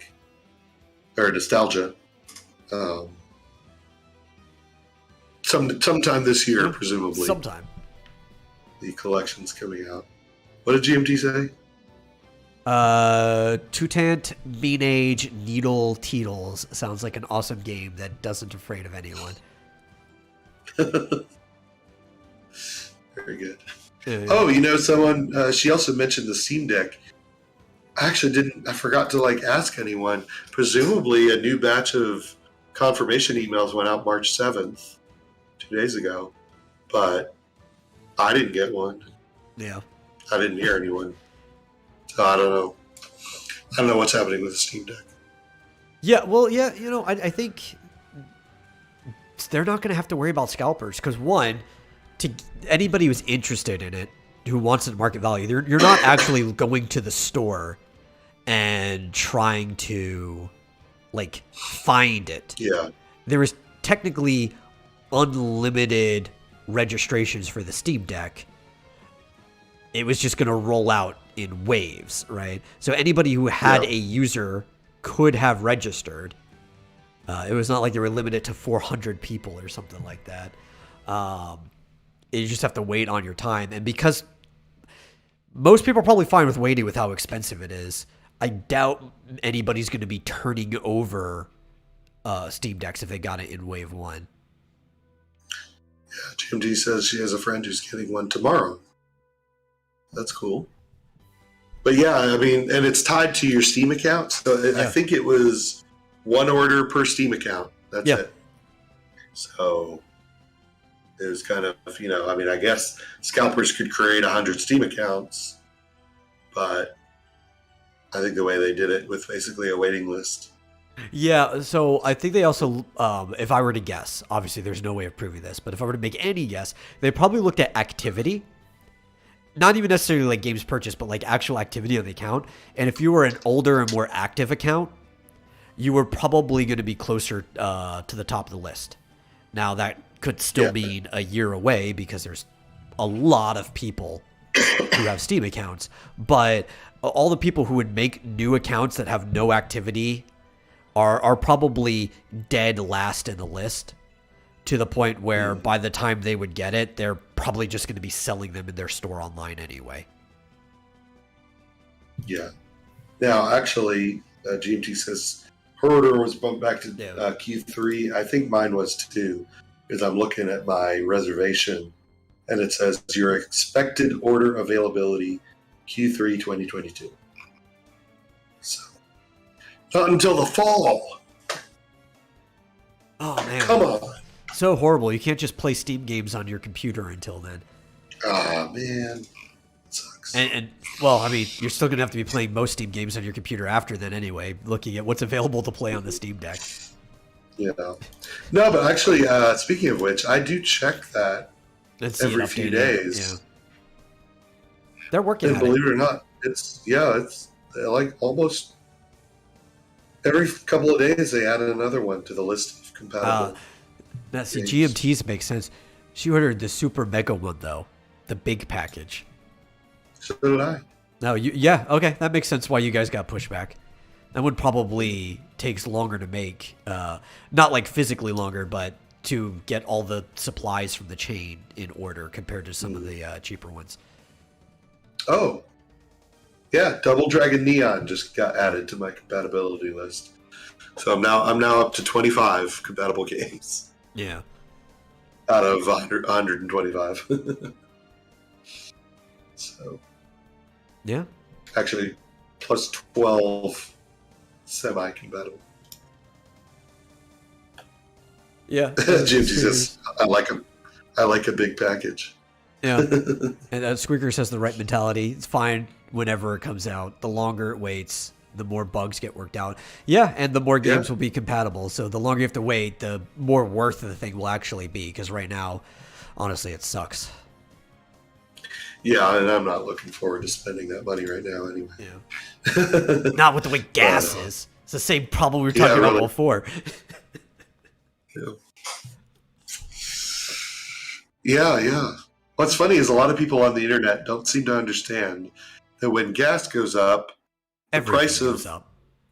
sometime this year, presumably. Sometime. The collection's coming out. What did GMT say? Tutant Mean Age Needle Teetles sounds like an awesome game that doesn't afraid of anyone. Very good. Yeah. Oh, someone, she also mentioned the Steam Deck. I forgot to ask anyone. Presumably a new batch of confirmation emails went out March 7th, 2 days ago, but I didn't get one. Yeah. I didn't hear anyone. So I don't know. I don't know what's happening with the Steam Deck. Yeah, well, yeah, I think they're not going to have to worry about scalpers because, one, to anybody who's interested in it, who wants it at market value, you're not actually going to the store and trying to, find it. Yeah. There is technically unlimited registrations for the Steam Deck. It was just going to roll out in waves, right? So anybody who had a user could have registered. It was not like they were limited to 400 people or something like that. You just have to wait on your time. And because most people are probably fine with waiting with how expensive it is, I doubt anybody's going to be turning over Steam Decks if they got it in Wave 1. Yeah, GMT says she has a friend who's getting one tomorrow. That's cool. But yeah, I mean, and it's tied to your Steam account. So I think it was one order per Steam account. That's it. So it was kind of, I guess scalpers could create 100 Steam accounts, but I think the way they did it with basically a waiting list. Yeah, so I think they also, if I were to guess, obviously there's no way of proving this, but if I were to make any guess, they probably looked at activity. Not even necessarily like games purchased, but like actual activity on the account. And if you were an older and more active account, you were probably going to be closer to the top of the list. Now that could still mean a year away because there's a lot of people who have Steam accounts. But all the people who would make new accounts that have no activity are probably dead last in the list. To the point where by the time they would get it, they're probably just going to be selling them in their store online anyway. Yeah. Now, actually, GMT says her order was bumped back to Q3. I think mine was too, because I'm looking at my reservation, and it says your expected order availability Q3 2022. So, not until the fall. Oh, man. Come on. So horrible. You can't just play Steam games on your computer until then. Ah, man. It sucks. And well, I mean, you're still going to have to be playing most Steam games on your computer after then anyway, looking at what's available to play on the Steam Deck. Yeah. No, but actually, speaking of which, I do check that every few days. Yeah. They're working and on it. Believe it or not, it's like almost every couple of days they add another one to the list of compatible. Now, see, games. GMT's makes sense. She ordered the super mega one, though. The big package. So did I. No, yeah, okay. That makes sense why you guys got pushback. That one probably takes longer to make. Not like physically longer, but to get all the supplies from the chain in order compared to some of the cheaper ones. Oh. Yeah, Double Dragon Neon just got added to my compatibility list. So I'm now up to 25 compatible games. Yeah. out of 125. So, Yeah. actually, plus 12 semi-compatible. Yeah. Jim says, I like a big package. Yeah. And Squeaker says the right mentality. It's fine whenever it comes out. The longer it waits, the more bugs get worked out. Yeah, and the more games will be compatible. So the longer you have to wait, the more worth the thing will actually be. Because right now, honestly, it sucks. Yeah, and I'm not looking forward to spending that money right now anyway. Yeah. Not with the way gas is. It's the same problem we were talking about before. Yeah. What's funny is a lot of people on the internet don't seem to understand that when gas goes up, the price of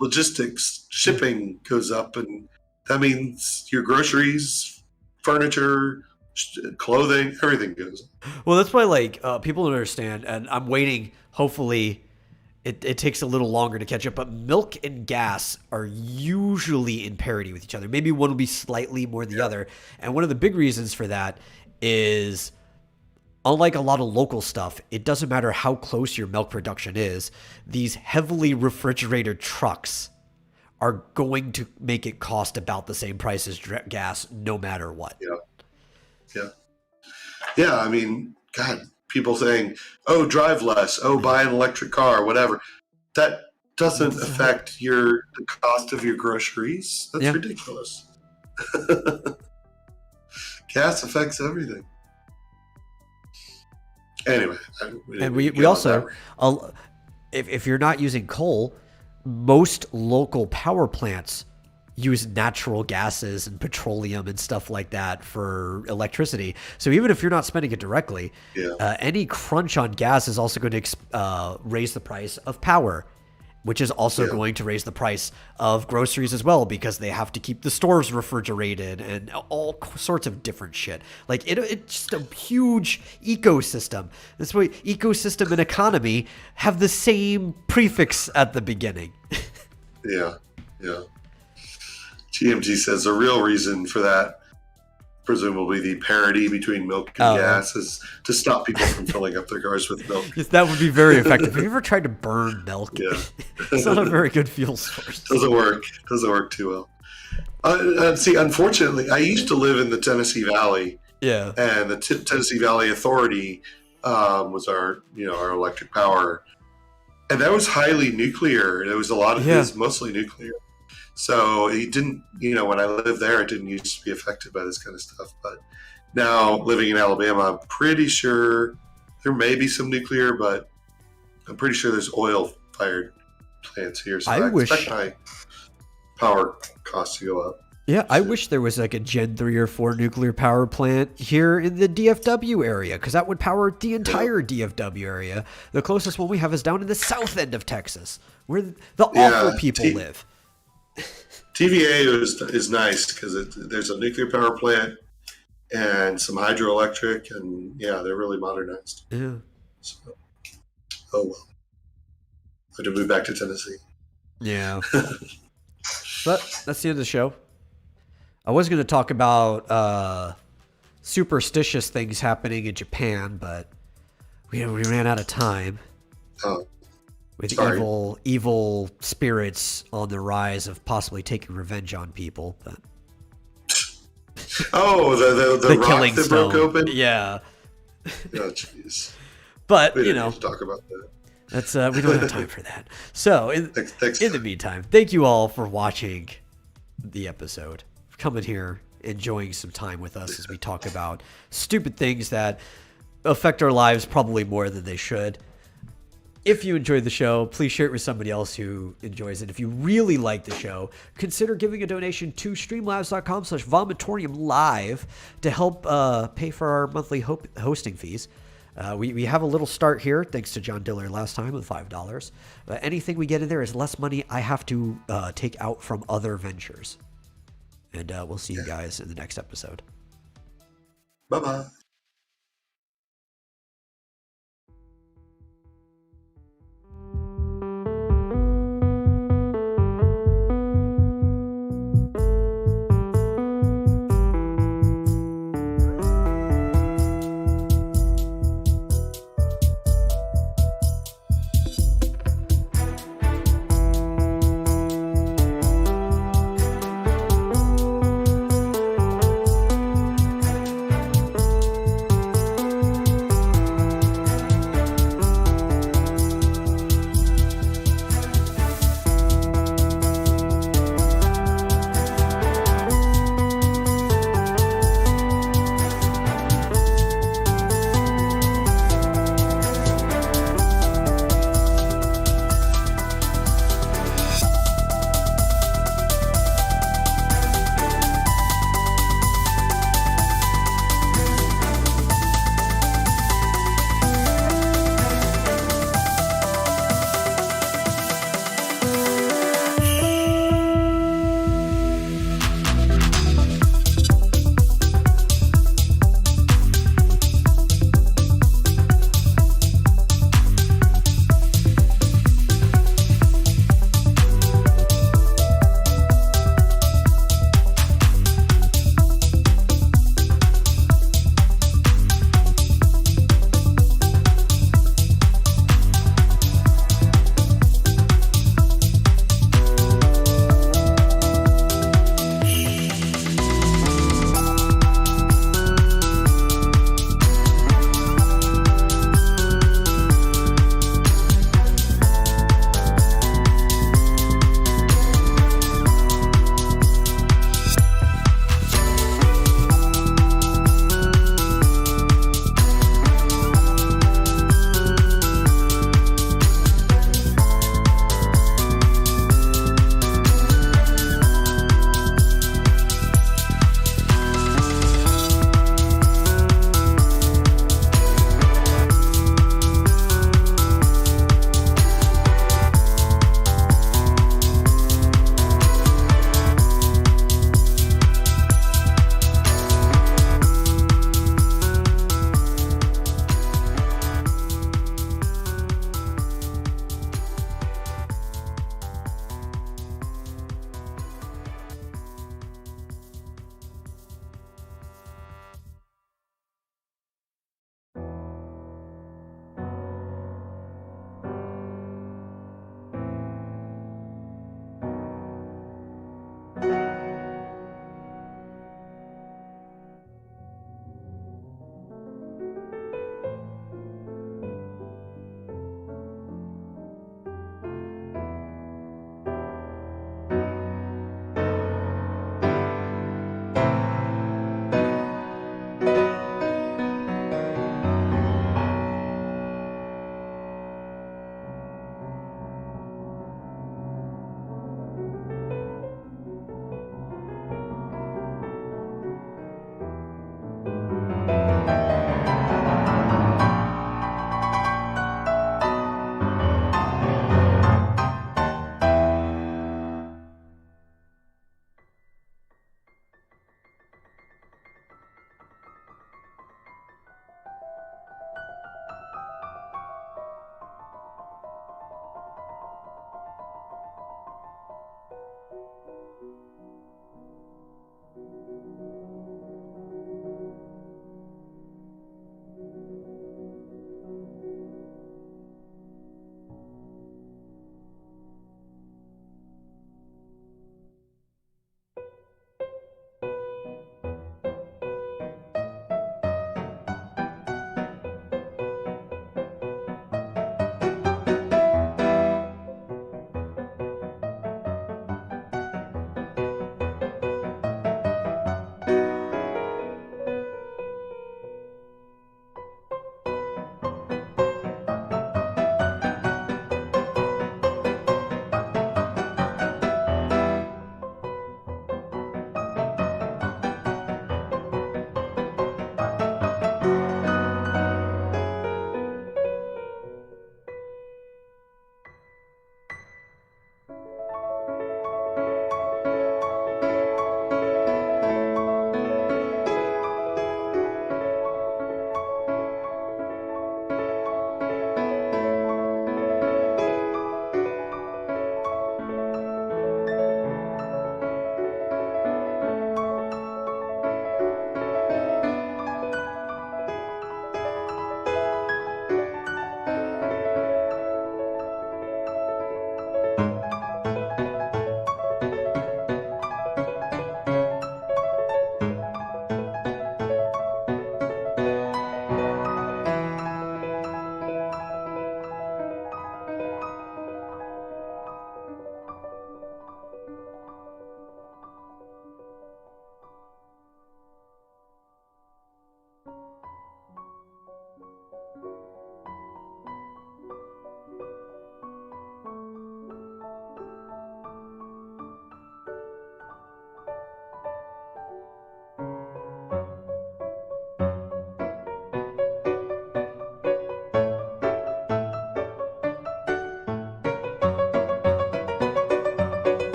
logistics, shipping goes up, and that means your groceries, furniture, clothing, everything goes up. Well, that's why people don't understand, and I'm waiting. Hopefully, it takes a little longer to catch up. But milk and gas are usually in parity with each other. Maybe one will be slightly more than the other. And one of the big reasons for that is, unlike a lot of local stuff, it doesn't matter how close your milk production is. These heavily refrigerated trucks are going to make it cost about the same price as gas, no matter what. Yeah. I mean, God, people saying, "Oh, drive less. Oh, buy an electric car, whatever." That doesn't affect the cost of your groceries. That's ridiculous. Gas affects everything. Anyway, and we also, if you're not using coal, most local power plants use natural gases and petroleum and stuff like that for electricity. So even if you're not spending it directly, any crunch on gas is also going to raise the price of power, which is also going to raise the price of groceries as well, because they have to keep the stores refrigerated and all sorts of different shit. Like it's just a huge ecosystem. That's why ecosystem and economy have the same prefix at the beginning. Yeah. GMG says the real reason for that, presumably the parity between milk and gas, is to stop people from filling up their cars with milk. Yes, that would be very effective. Have you ever tried to burn milk? Yeah. It's not a very good fuel source. Doesn't work too well. See, unfortunately, I used to live in the Tennessee Valley. Yeah. And the Tennessee Valley Authority was our electric power. And that was highly nuclear. It was a lot of it was mostly nuclear. So it didn't, when I lived there, it didn't used to be affected by this kind of stuff. But now living in Alabama, I'm pretty sure there may be some nuclear, but I'm pretty sure there's oil-fired plants here. So I expect my power costs to go up. Yeah, I wish there was like a Gen 3 or 4 nuclear power plant here in the DFW area, because that would power the entire DFW area. The closest one we have is down in the south end of Texas, where the awful people live. TVA is nice because there's a nuclear power plant and some hydroelectric, and they're really modernized. Yeah. So, oh well. I had to move back to Tennessee. Yeah. But that's the end of the show. I was going to talk about superstitious things happening in Japan, but we ran out of time. Oh. With evil spirits on the rise of possibly taking revenge on people. But... the rock killing that stone. broke open? Yeah. Oh, jeez. But, we didn't need to talk about that. That's we don't have time for that. So, in the meantime, thank you all for watching the episode. For coming here, enjoying some time with us as we talk about stupid things that affect our lives probably more than they should. If you enjoyed the show, please share it with somebody else who enjoys it. If you really like the show, consider giving a donation to streamlabs.com/vomitorium live to help pay for our monthly hosting fees. We have a little start here, thanks to John Diller last time with $5. Anything we get in there is less money I have to take out from other ventures. And we'll see you guys in the next episode. Bye-bye.